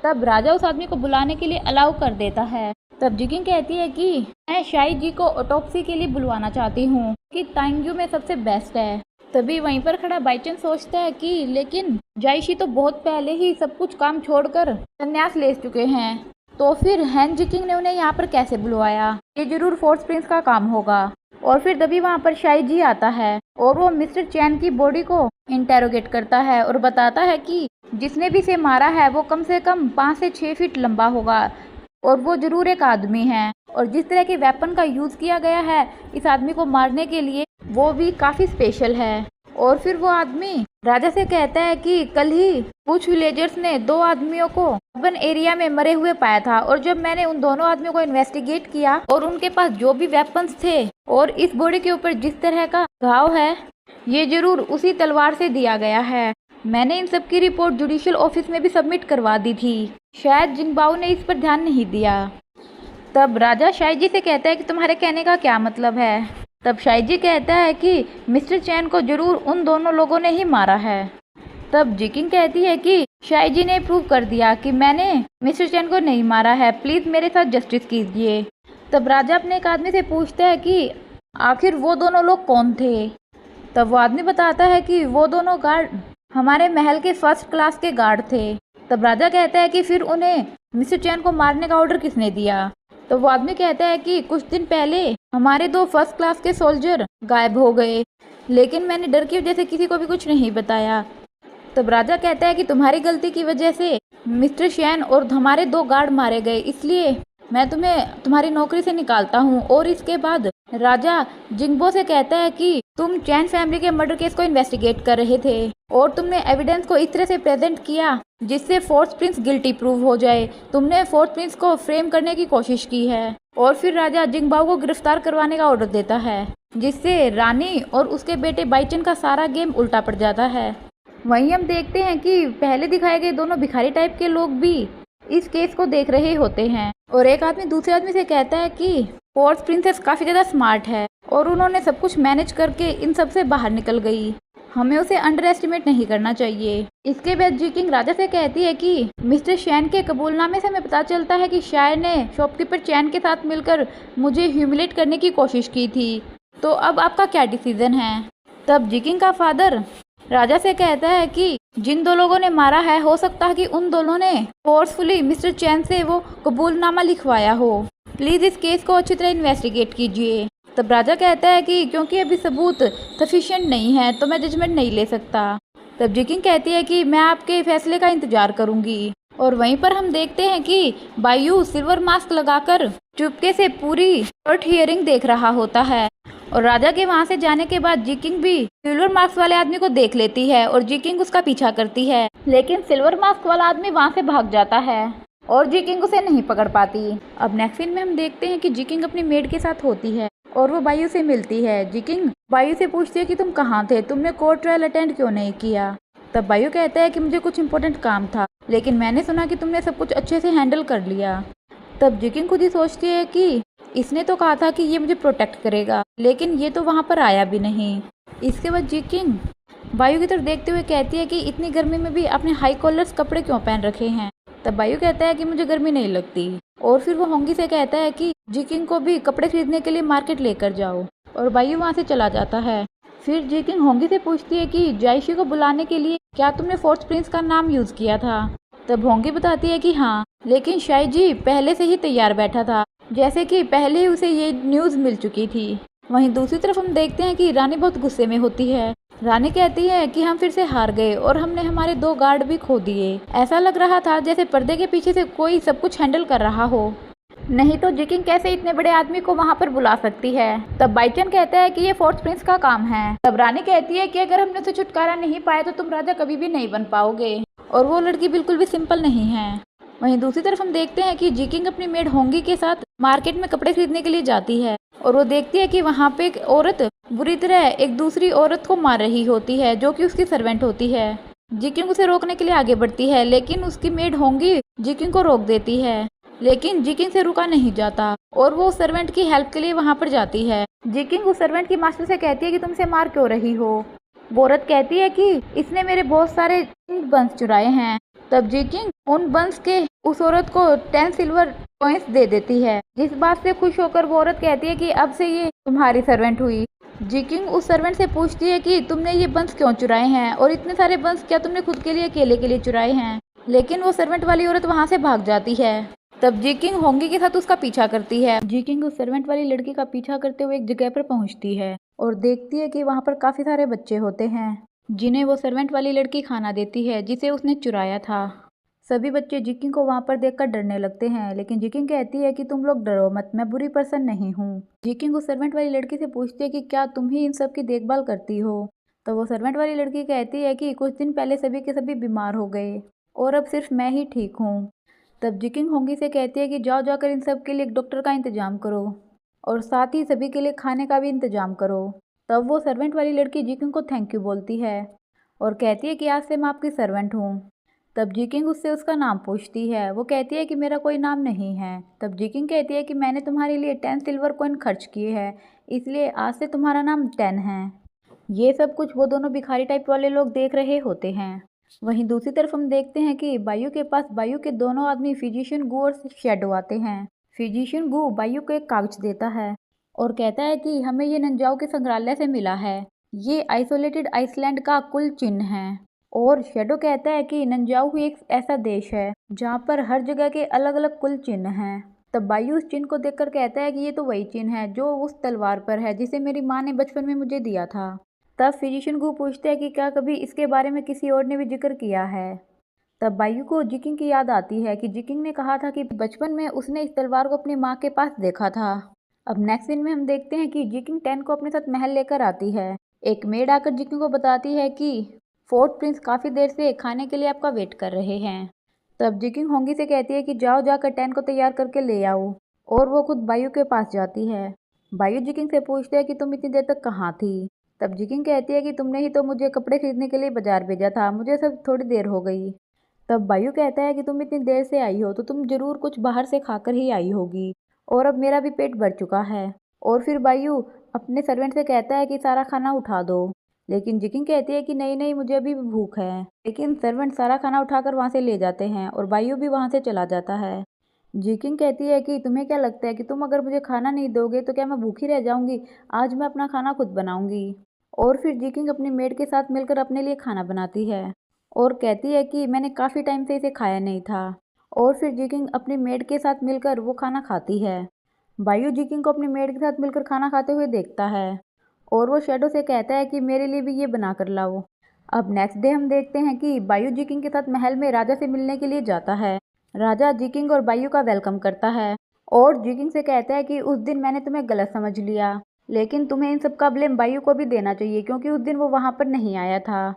तब राजा उस आदमी को बुलाने के लिए अलाउ कर देता है। तब जी किंग कहती है कि मैं शाही जी को ऑटोप्सी के लिए बुलवाना चाहती हूँ कि तांग्यू में सबसे बेस्ट है। तभी वहीं पर खड़ा बाईचंद सोचता है कि लेकिन जायशी तो बहुत पहले ही सब कुछ काम छोड़कर संन्यास ले चुके हैं, तो फिर हैन जिकिंग ने उन्हें यहाँ पर कैसे बुलवाया? ये जरूर फोर्स प्रिंस का काम होगा। और फिर तभी वहाँ पर शाई जी आता है और वो मिस्टर चैन की बॉडी को इंटेरोगेट करता है और बताता है कि जिसने भी इसे मारा है वो कम से कम 5 से 6 फीट लंबा होगा और वो जरूर एक आदमी है, और जिस तरह के वेपन का यूज़ किया गया है इस आदमी को मारने के लिए वो भी काफ़ी स्पेशल है। और फिर वो आदमी राजा से कहता है कि कल ही कुछ विलेजर्स ने 2 आदमियों को अर्बन एरिया में मरे हुए पाया था, और जब मैंने उन दोनों आदमियों को इन्वेस्टिगेट किया और उनके पास जो भी वेपन्स थे और इस बॉडी के ऊपर जिस तरह का घाव है ये जरूर उसी तलवार से दिया गया है। मैंने इन सब की रिपोर्ट जुडिशियल ऑफिस में भी सबमिट करवा दी थी, शायद जिंगबाओ ने इस पर ध्यान नहीं दिया। तब राजा शाईजी से कहता है कि तुम्हारे कहने का क्या मतलब है? तब शाईजी कहता है कि मिस्टर चैन को जरूर उन दोनों लोगों ने ही मारा है। तब जिकिंग कहती है कि शाईजी ने प्रूव कर दिया कि मैंने मिस्टर चैन को नहीं मारा है, प्लीज मेरे साथ जस्टिस कीजिए। तब राजा अपने एक आदमी से पूछता है कि आखिर वो दोनों लोग कौन थे? तब वो आदमी बताता है कि वो दोनों गार्ड हमारे महल के 1st क्लास के गार्ड थे। तब राजा कहता है कि फिर उन्हें मिस्टर चैन को मारने का ऑर्डर किसने दिया? तो वो आदमी कहता है कि कुछ दिन पहले हमारे 2 1st क्लास के सोल्जर गायब हो गए, लेकिन मैंने डर की वजह से किसी को भी कुछ नहीं बताया। तब राजा कहता है कि तुम्हारी गलती की वजह से मिस्टर शैन और हमारे 2 गार्ड मारे गए, इसलिए मैं तुम्हें तुम्हारी नौकरी से निकालता हूँ। और इसके बाद राजा जिंगबो से कहता है कि तुम चैन फैमिली के मर्डर केस को इन्वेस्टिगेट कर रहे थे और तुमने एविडेंस को इस तरह से प्रेजेंट किया जिससे फोर्थ प्रिंस गिल्टी प्रूव हो जाए। तुमने फोर्थ प्रिंस को फ्रेम करने की कोशिश की है। और फिर राजा जिंगबाओ को गिरफ्तार करवाने का ऑर्डर देता है, जिससे रानी और उसके बेटे बाईचन का सारा गेम उल्टा पड़ जाता है। वहीं हम देखते हैं कि पहले दिखाए गए दोनों भिखारी टाइप के लोग भी इस केस को देख रहे होते हैं, और एक आदमी दूसरे आदमी से कहता है कि फोर्थ प्रिंसेस काफी ज्यादा स्मार्ट है और उन्होंने सब कुछ मैनेज करके इन सब से बाहर निकल गई, हमें उसे अंडर एस्टिमेट नहीं करना चाहिए। इसके बाद जी किंग राजा से कहती है कि मिस्टर शैन के कबूलनामे से हमें पता चलता है कि शायर ने शॉपकीपर चैन के साथ मिलकर मुझे ह्यूमिलेट करने की कोशिश की थी, तो अब आपका क्या डिसीजन है? तब जी किंग का फादर राजा से कहता है कि जिन 2 लोगों ने मारा है हो सकता है कि उन दोनों ने फोर्सफुली मिस्टर चैन से वो कबूलनामा लिखवाया हो, प्लीज इस केस को अच्छी तरह इन्वेस्टिगेट कीजिए। तब राजा कहता है कि क्योंकि अभी सबूत सफिशिएंट नहीं है तो मैं जजमेंट नहीं ले सकता। तब जी किंग कहती है कि मैं आपके फैसले का इंतजार करूंगी। और वहीं पर हम देखते हैं कि बायू सिल्वर मास्क लगाकर चुपके से पूरी कोर्ट हियरिंग देख रहा होता है, और राजा के वहां से जाने के बाद जी किंग भी सिल्वर मास्क वाले आदमी को देख लेती है और जी किंग उसका पीछा करती है, लेकिन सिल्वर मास्क वाला आदमी वहां से भाग जाता है और जी किंग उसे नहीं पकड़ पाती। अब नेक्स्ट सीन में हम देखते हैं कि जी किंग अपनी मेड के साथ होती है और वो बायू से मिलती है। जी किंग बायू से पूछती है कि तुम कहाँ थे, तुमने कोर्ट ट्रायल अटेंड क्यों नहीं किया? तब बायू कहता है कि मुझे कुछ इम्पोर्टेंट काम था, लेकिन मैंने सुना कि तुमने सब कुछ अच्छे से हैंडल कर लिया। तब जी किंग खुद ही सोचती है कि इसने तो कहा था कि ये मुझे प्रोटेक्ट करेगा, लेकिन ये तो वहाँ पर आया भी नहीं। इसके बाद जी किंग बायू की तरफ देखते हुए कहती है कि इतनी गर्मी में भी आपने हाई कॉलर्स कपड़े क्यों पहन रखे हैं? तब बायू कहता है कि मुझे गर्मी नहीं लगती। और फिर वो होंगी से कहता है कि जी किंग को भी कपड़े खरीदने के लिए मार्केट लेकर जाओ, और बायू वहाँ से चला जाता है। फिर जी किंग होंगी से पूछती है कि जायशी को बुलाने के लिए क्या तुमने फोर्थ प्रिंस का नाम यूज किया था? तब होंगी बताती है कि हाँ, लेकिन शायजी पहले से ही तैयार बैठा था, जैसे कि पहले ही उसे ये न्यूज मिल चुकी थी। वहीं दूसरी तरफ हम देखते हैं कि रानी बहुत गुस्से में होती है। रानी कहती है कि हम फिर से हार गए और हमने हमारे 2 गार्ड भी खो दिए। ऐसा लग रहा था जैसे पर्दे के पीछे से कोई सब कुछ हैंडल कर रहा हो, नहीं तो जी किंग कैसे इतने बड़े आदमी को वहाँ पर बुला सकती है? तब बाईचन कहता है कि ये फोर्थ प्रिंस का काम है। तब रानी कहती है कि अगर हमने उसे छुटकारा नहीं पाया तो तुम राजा कभी भी नहीं बन पाओगे, और वो लड़की बिल्कुल भी सिंपल नहीं है। वहीं दूसरी तरफ हम देखते हैं कि जी किंग अपनी मेड होंगी के साथ मार्केट में कपड़े खरीदने के लिए जाती है, और वो देखती है कि वहाँ पे एक औरत बुरी तरह एक दूसरी औरत को मार रही होती है जो कि उसकी सर्वेंट होती है। जी किंग उसे रोकने के लिए आगे बढ़ती है, लेकिन उसकी मेड होंगी जी किंग को रोक देती है, लेकिन जी किंग से रुका नहीं जाता और वो सर्वेंट की हेल्प के लिए वहाँ पर जाती है। जी किंग उस सर्वेंट की मास्टर से कहती है कि तुम इसे मार क्यों रही हो? वो औरत कहती है कि इसने मेरे बहुत सारे बंस चुराए हैं। तब जी किंग उन बंस के उस औरत को 10 सिल्वर कॉइंस दे देती है, जिस बात से खुश होकर वो औरत कहती है कि अब से ये तुम्हारी सर्वेंट हुई। जिकिंग उस सर्वेंट से पूछती है कि तुमने ये बंस क्यों चुराए हैं और इतने सारे बंस क्या तुमने खुद के लिए अकेले के लिए चुराए हैं। लेकिन वो सर्वेंट वाली औरत वहां से भाग जाती है। तब जिकिंग होंगी के साथ उसका पीछा करती है। जिकिंग उस सर्वेंट वाली लड़की का पीछा करते हुए एक जगह पर पहुंचती है और देखती है कि वहां पर काफी सारे बच्चे होते हैं जिन्हें वो सर्वेंट वाली लड़की खाना देती है जिसे उसने चुराया था। सभी बच्चे जिकिंग को वहां पर देखकर डरने लगते हैं, लेकिन जिकिंग कहती है कि तुम लोग डरो मत, मैं बुरी पर्सन नहीं हूँ। जिकिंग उस सर्वेंट वाली लड़की से पूछती है कि क्या तुम ही इन सब की देखभाल करती हो। तो वो सर्वेंट वाली लड़की कहती है कि कुछ दिन पहले सभी के सभी बीमार हो गए और अब सिर्फ मैं ही ठीक हूँ। तब जिकिंग होंगी से कहती है कि जाओ जाकर इन सब के लिए एक डॉक्टर का इंतजाम करो और साथ ही सभी के लिए खाने का भी इंतजाम करो। तब वो सर्वेंट वाली लड़की जिकिंग को थैंक यू बोलती है और कहती है कि आज से मैं आपकी सर्वेंट हूँ। तब जिकिंग उससे उसका नाम पूछती है। वो कहती है कि मेरा कोई नाम नहीं है। तब जिकिंग कहती है कि मैंने तुम्हारे लिए 10 सिल्वर कॉइन खर्च किए हैं, इसलिए आज से तुम्हारा नाम 10 है। ये सब कुछ वो दोनों भिखारी टाइप वाले लोग देख रहे होते हैं। वहीं दूसरी तरफ हम देखते हैं कि बायू के पास बायू के दोनों आदमी फिजिशियन गू और शेडो आते हैं। फिजिशियन गू बायू को एक कागज देता है और कहता है कि हमें ये नंजाओ के संग्रहालय से मिला है, ये आइसोलेटेड आइसलैंड का कुल चिन्ह है। और शेडो कहता है कि नंजाऊ एक ऐसा देश है जहाँ पर हर जगह के अलग अलग कुल चिन्ह हैं। तब बायू उस चिन्ह को देखकर कहता है कि ये तो वही चिन्ह है जो उस तलवार पर है जिसे मेरी माँ ने बचपन में मुझे दिया था। तब फिजिशियन गू पूछते हैं कि क्या कभी इसके बारे में किसी और ने भी जिक्र किया है। तब बायू को जिकिंग की याद आती है कि जिकिंग ने कहा था कि बचपन में उसने इस तलवार को अपनी माँ के पास देखा था। अब नेक्स्ट सीन में हम देखते हैं कि जिकिंग 10 को अपने साथ महल लेकर आती है। एक मेड आकर जिकिंग को बताती है कि फोर्ट प्रिंस काफ़ी देर से खाने के लिए आपका वेट कर रहे हैं। तब जिकिंग होंगी से कहती है कि जाओ जाकर 10 को तैयार करके ले आओ और वो खुद बायू के पास जाती है। बायू जिकिंग से पूछते हैं कि तुम इतनी देर तक कहाँ थी। तब जिकिंग कहती है कि तुमने ही तो मुझे कपड़े खरीदने के लिए बाजार भेजा था, मुझे सब थोड़ी देर हो गई। तब बायू कहता है कि तुम इतनी देर से आई हो तो तुम जरूर कुछ बाहर से खाकर ही आई होगी और अब मेरा भी पेट भर चुका है। और फिर बायू अपने सर्वेंट से कहता है कि सारा खाना उठा दो, लेकिन जिकिंग कहती है कि नहीं नहीं मुझे अभी भी भूख है। लेकिन सर्वेंट सारा खाना उठाकर वहाँ से ले जाते हैं और बायू भी वहाँ से चला जाता है। जिकिंग कहती है कि तुम्हें क्या लगता है कि तुम अगर मुझे खाना नहीं दोगे तो क्या मैं भूखी रह जाऊंगी, आज मैं अपना खाना खुद बनाऊंगी। और फिर जिकिंग अपनी मेड के साथ मिलकर अपने लिए खाना बनाती है और कहती है कि मैंने काफ़ी टाइम से इसे खाया नहीं था। और फिर जिकिंग अपनी मेड के साथ मिलकर वो खाना खाती है। बायू जिकिंग को अपनी मेड के साथ मिलकर खाना खाते हुए देखता है और वो शेडो से कहता है कि मेरे लिए भी ये बना कर लाओ। अब नेक्स्ट डे हम देखते हैं कि बायू जिकिंग के साथ महल में राजा से मिलने के लिए जाता है। राजा जिकिंग और बायू का वेलकम करता है और जिकिंग से कहता है कि उस दिन मैंने तुम्हें गलत समझ लिया, लेकिन तुम्हें इन सब का ब्लेम बायू को भी देना चाहिए क्योंकि उस दिन वो वहाँ पर नहीं आया था।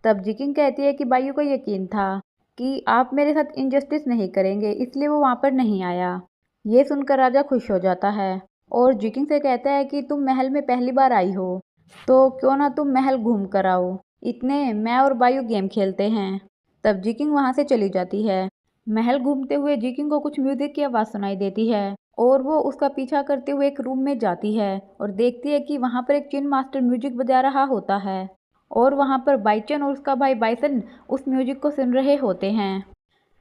तब जिकिंग कहती है कि बायू को यकीन था कि आप मेरे साथ इनजस्टिस नहीं करेंगे, इसलिए वो वहाँ पर नहीं आया। ये सुनकर राजा खुश हो जाता है और जिकिंग से कहता है कि तुम महल में पहली बार आई हो तो क्यों ना तुम महल घूम कर आओ, इतने मैं और बायू गेम खेलते हैं। तब जिकिंग वहाँ से चली जाती है। महल घूमते हुए जिकिंग को कुछ म्यूजिक की आवाज़ सुनाई देती है और वो उसका पीछा करते हुए एक रूम में जाती है और देखती है कि वहाँ पर एक चिन मास्टर म्यूजिक बजा रहा होता है और वहाँ पर बाइचन और उसका भाई बाइसन उस म्यूजिक को सुन रहे होते हैं।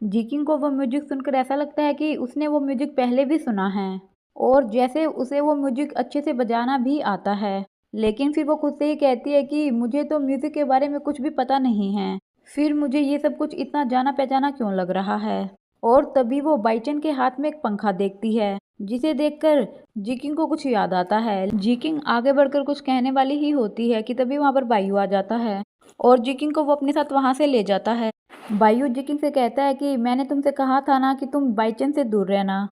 जिकिंग को वो म्यूजिक सुनकर ऐसा लगता है कि उसने वो म्यूजिक पहले भी सुना है और जैसे उसे वो म्यूजिक अच्छे से बजाना भी आता है, लेकिन फिर वो खुद से ही कहती है कि मुझे तो म्यूजिक के बारे में कुछ भी पता नहीं है, फिर मुझे ये सब कुछ इतना जाना पहचाना क्यों लग रहा है। और तभी वो बाइचन के हाथ में एक पंखा देखती है जिसे देखकर जिकिंग को कुछ याद आता है। जिकिंग आगे बढ़कर कुछ कहने वाली ही होती है कि तभी वहाँ पर बायू आ जाता है और जिकिंग को वो अपने साथ वहाँ से ले जाता है। बायू जिकिंग से कहता है कि मैंने तुमसे कहा था ना कि तुम बाइचन से दूर रहना।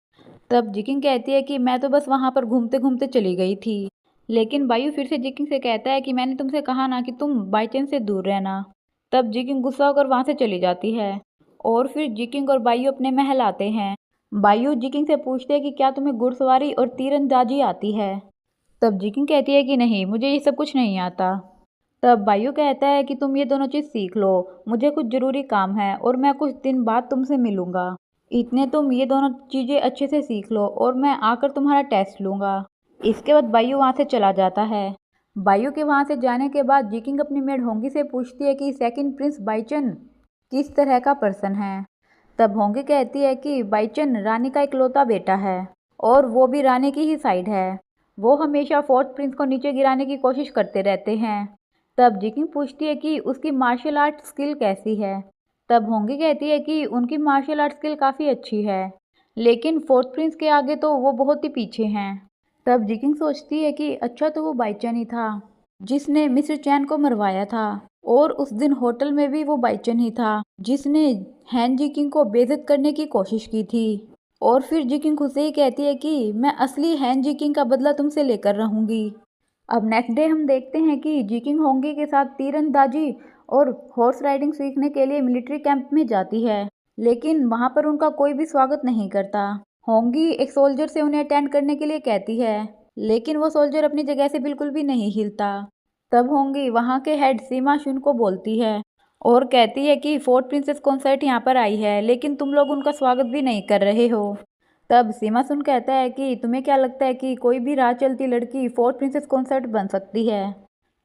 तब जिकिंग कहती है कि मैं तो बस वहाँ पर घूमते घूमते चली गई थी। लेकिन बायू फिर से जिकिंग से कहता है कि मैंने तुमसे कहा ना कि तुम बाइचन से दूर रहना। तब जिकिंग गुस्सा होकर वहाँ से चली जाती है और फिर जिकिंग और बायू अपने महल आते हैं। बायू जिकिंग से पूछते हैं कि क्या तुम्हें घुड़सवारी और तीरंदाजी आती है। तब जिकिंग कहती है कि नहीं, मुझे ये सब कुछ नहीं आता। तब बायू कहता है कि तुम ये दोनों चीज़ सीख लो, मुझे कुछ ज़रूरी काम है और मैं कुछ दिन बाद तुमसे मिलूँगा, इतने तुम ये दोनों चीज़ें अच्छे से सीख लो और मैं आकर तुम्हारा टेस्ट लूँगा। इसके बाद बायू वहाँ से चला जाता है। बायू के वहाँ से जाने के बाद जिकिंग अपनी मेड होंगी से पूछती है कि सेकंड प्रिंस बाइचन किस तरह का पर्सन है। तब होंगी कहती है कि बाइचन रानी का इकलौता बेटा है और वो भी रानी की ही साइड है वो हमेशा फोर्थ प्रिंस को नीचे गिराने की कोशिश करते रहते हैं। तब जिकिंग पूछती है कि उसकी मार्शल आर्ट स्किल कैसी है। तब होंगी कहती है कि उनकी मार्शल आर्ट स्किल काफ़ी अच्छी है, लेकिन फोर्थ प्रिंस के आगे तो वो बहुत ही पीछे हैं। तब जिकिंग सोचती है कि अच्छा तो वो बाईचन ही था जिसने मिस्टर चैन को मरवाया था, और उस दिन होटल में भी वो बाईचन ही था जिसने हैन जिकिंग को बेइज्जत करने की कोशिश की थी। और फिर जिकिंग खुद से ही कहती है कि मैं असली हैन जिकिंग का बदला तुमसे लेकर रहूंगी। अब नेक्स्ट डे हम देखते हैं कि जिकिंग होंगी के साथ तीरंदाजी और हॉर्स राइडिंग सीखने के लिए मिलिट्री कैंप में जाती है, लेकिन वहां पर उनका कोई भी स्वागत नहीं करता। होंगी एक सोल्जर से उन्हें अटेंड करने के लिए कहती है, लेकिन वो सोल्जर अपनी जगह से बिल्कुल भी नहीं हिलता। तब होंगी वहां के हेड सीमा शुन को बोलती है और कहती है कि फोर्थ प्रिंसेस कॉन्सर्ट यहाँ पर आई है, लेकिन तुम लोग उनका स्वागत भी नहीं कर रहे हो। तब सीमा सुन कहता है कि तुम्हें क्या लगता है कि कोई भी राह चलती लड़की फोर्थ प्रिंसेस कॉन्सर्ट बन सकती है।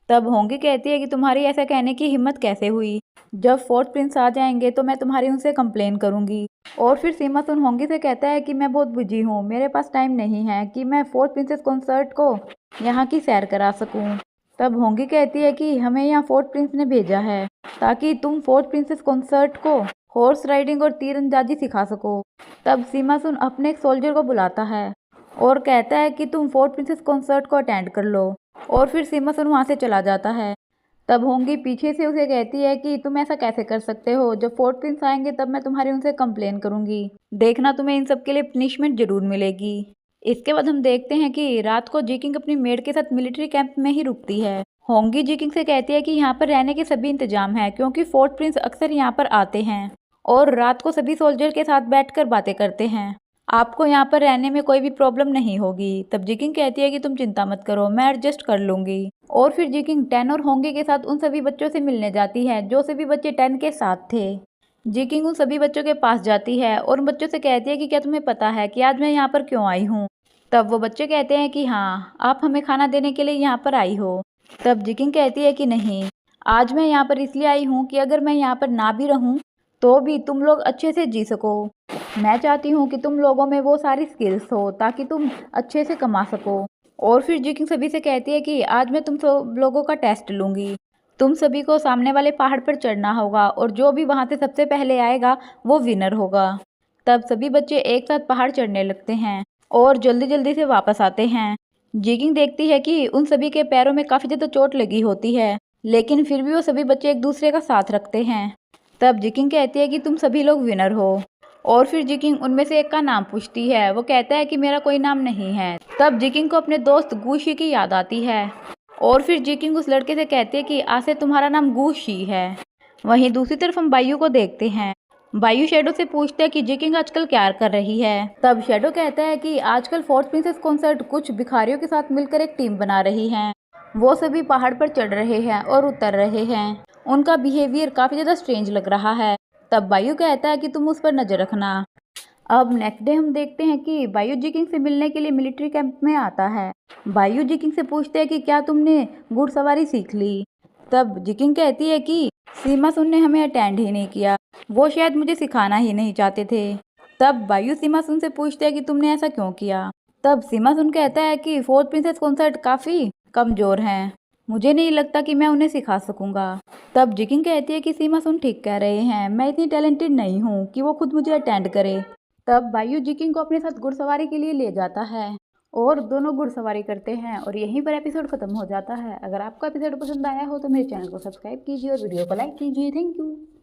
तब होंगी कहती है कि तुम्हारी ऐसा कहने की हिम्मत कैसे हुई, जब फोर्थ प्रिंस आ जाएंगे तो मैं तुम्हारी उनसे कंप्लेन करूंगी। और फिर सीमा सुन होंगी से कहता है कि मैं बहुत बिजी हूँ, मेरे पास टाइम नहीं है कि मैं फोर्थ प्रिंसेस कॉन्सर्ट को यहाँ की सैर करा सकूँ। तब होंगी कहती है कि हमें यहाँ फोर्थ प्रिंस ने भेजा है ताकि तुम फोर्थ प्रिंसेस कॉन्सर्ट को हॉर्स राइडिंग और तीरंदाजी सिखा सको। तब सीमा सुन अपने एक सोल्जर को बुलाता है और कहता है कि तुम फोर्थ प्रिंसेस कॉन्सर्ट को अटेंड कर लो, और फिर सीमा सुन वहाँ से चला जाता है। तब होंगी पीछे से उसे कहती है कि तुम ऐसा कैसे कर सकते हो, जब फोर्थ प्रिंस आएंगे तब मैं तुम्हारी उनसे कंप्लेन करूंगी, देखना तुम्हें इन सब के लिए पनिशमेंट जरूर मिलेगी। इसके बाद हम देखते हैं कि रात को जिकिंग अपनी मेड के साथ मिलिट्री कैंप में ही रुकती है। होंगी जिकिंग से कहती है कि यहाँ पर रहने के सभी इंतजाम है, क्योंकि फोर्थ प्रिंस अक्सर यहाँ पर आते हैं और रात को सभी सोल्जर के साथ बैठकर बातें करते हैं। आपको यहाँ पर रहने में कोई भी प्रॉब्लम नहीं होगी। तब जिकिंग कहती है कि तुम चिंता मत करो, मैं एडजस्ट कर लूंगी। और फिर जिकिंग टेन और होंगी के साथ उन सभी बच्चों से मिलने जाती है जो सभी बच्चे टेन के साथ थे। जिकिंग उन सभी बच्चों के पास जाती है और उन बच्चों से कहती है कि क्या तुम्हें पता है कि आज मैं यहाँ पर क्यों आई हूँ। तब वो बच्चे कहते हैं कि हाँ, आप हमें खाना देने के लिए यहाँ पर आई हो। तब जिकिंग कहती है कि नहीं, आज मैं यहाँ पर इसलिए आई हूँ कि अगर मैं यहाँ पर ना भी रहूँ तो भी तुम लोग अच्छे से जी सको। मैं चाहती हूँ कि तुम लोगों में वो सारी स्किल्स हो ताकि तुम अच्छे से कमा सको। और फिर जिकिंग सभी से कहती है कि आज मैं तुम सब लोगों का टेस्ट लूँगी। तुम सभी को सामने वाले पहाड़ पर चढ़ना होगा और जो भी वहाँ से सबसे पहले आएगा वो विनर होगा। तब सभी बच्चे एक साथ पहाड़ चढ़ने लगते हैं और जल्दी जल्दी से वापस आते हैं। जिकिंग देखती है कि उन सभी के पैरों में काफ़ी ज़्यादा चोट लगी होती है, लेकिन फिर भी वो सभी बच्चे एक दूसरे का साथ रखते हैं। तब जिकिंग कहती है कि तुम सभी लोग विनर हो। और फिर जिकिंग उनमें से एक का नाम पूछती है। वो कहता है कि मेरा कोई नाम नहीं है। तब जिकिंग को अपने दोस्त गूशी की याद आती है और फिर जिकिंग उस लड़के से कहती है कि आज से तुम्हारा नाम गूशी है। वहीं दूसरी तरफ हम बायू को देखते हैं। बायू शैडो से पूछते हैं कि जिकिंग आजकल क्या कर रही है। तब शैडो कहता है कि आजकल फोर्थ प्रिंसेस कॉन्सर्ट कुछ भिखारियों के साथ मिलकर एक टीम बना रही है। वो सभी पहाड़ पर चढ़ रहे हैं और उतर रहे हैं। उनका बिहेवियर काफ़ी ज़्यादा स्ट्रेंज लग रहा है। तब बायू कहता है कि तुम उस पर नज़र रखना। अब नेक्स्ट डे हम देखते हैं कि बायू जिकिंग से मिलने के लिए मिलिट्री कैंप में आता है। बायू जिकिंग से पूछते हैं कि क्या तुमने घुड़सवारी सीख ली। तब जिकिंग कहती है कि सीमा सुन ने हमें अटेंड ही नहीं किया, वो शायद मुझे सिखाना ही नहीं चाहते थे। तब बायू सीमा सुन से पूछते हैं कि तुमने ऐसा क्यों किया। तब सीमा सुन कहता है कि फोर्थ प्रिंसेस कॉन्सर्ट काफ़ी कमज़ोर हैं, मुझे नहीं लगता कि मैं उन्हें सिखा सकूंगा। तब जिकिंग कहती है कि सीमा सुन ठीक कह रहे हैं, मैं इतनी टैलेंटेड नहीं हूँ कि वो खुद मुझे अटेंड करे। तब बायू जिकिंग को अपने साथ घुड़सवारी के लिए ले जाता है और दोनों घुड़सवारी करते हैं और यहीं पर एपिसोड खत्म हो जाता है। अगर आपको एपिसोड पसंद आया हो तो मेरे चैनल को सब्सक्राइब कीजिए और वीडियो को लाइक कीजिए। Thank you.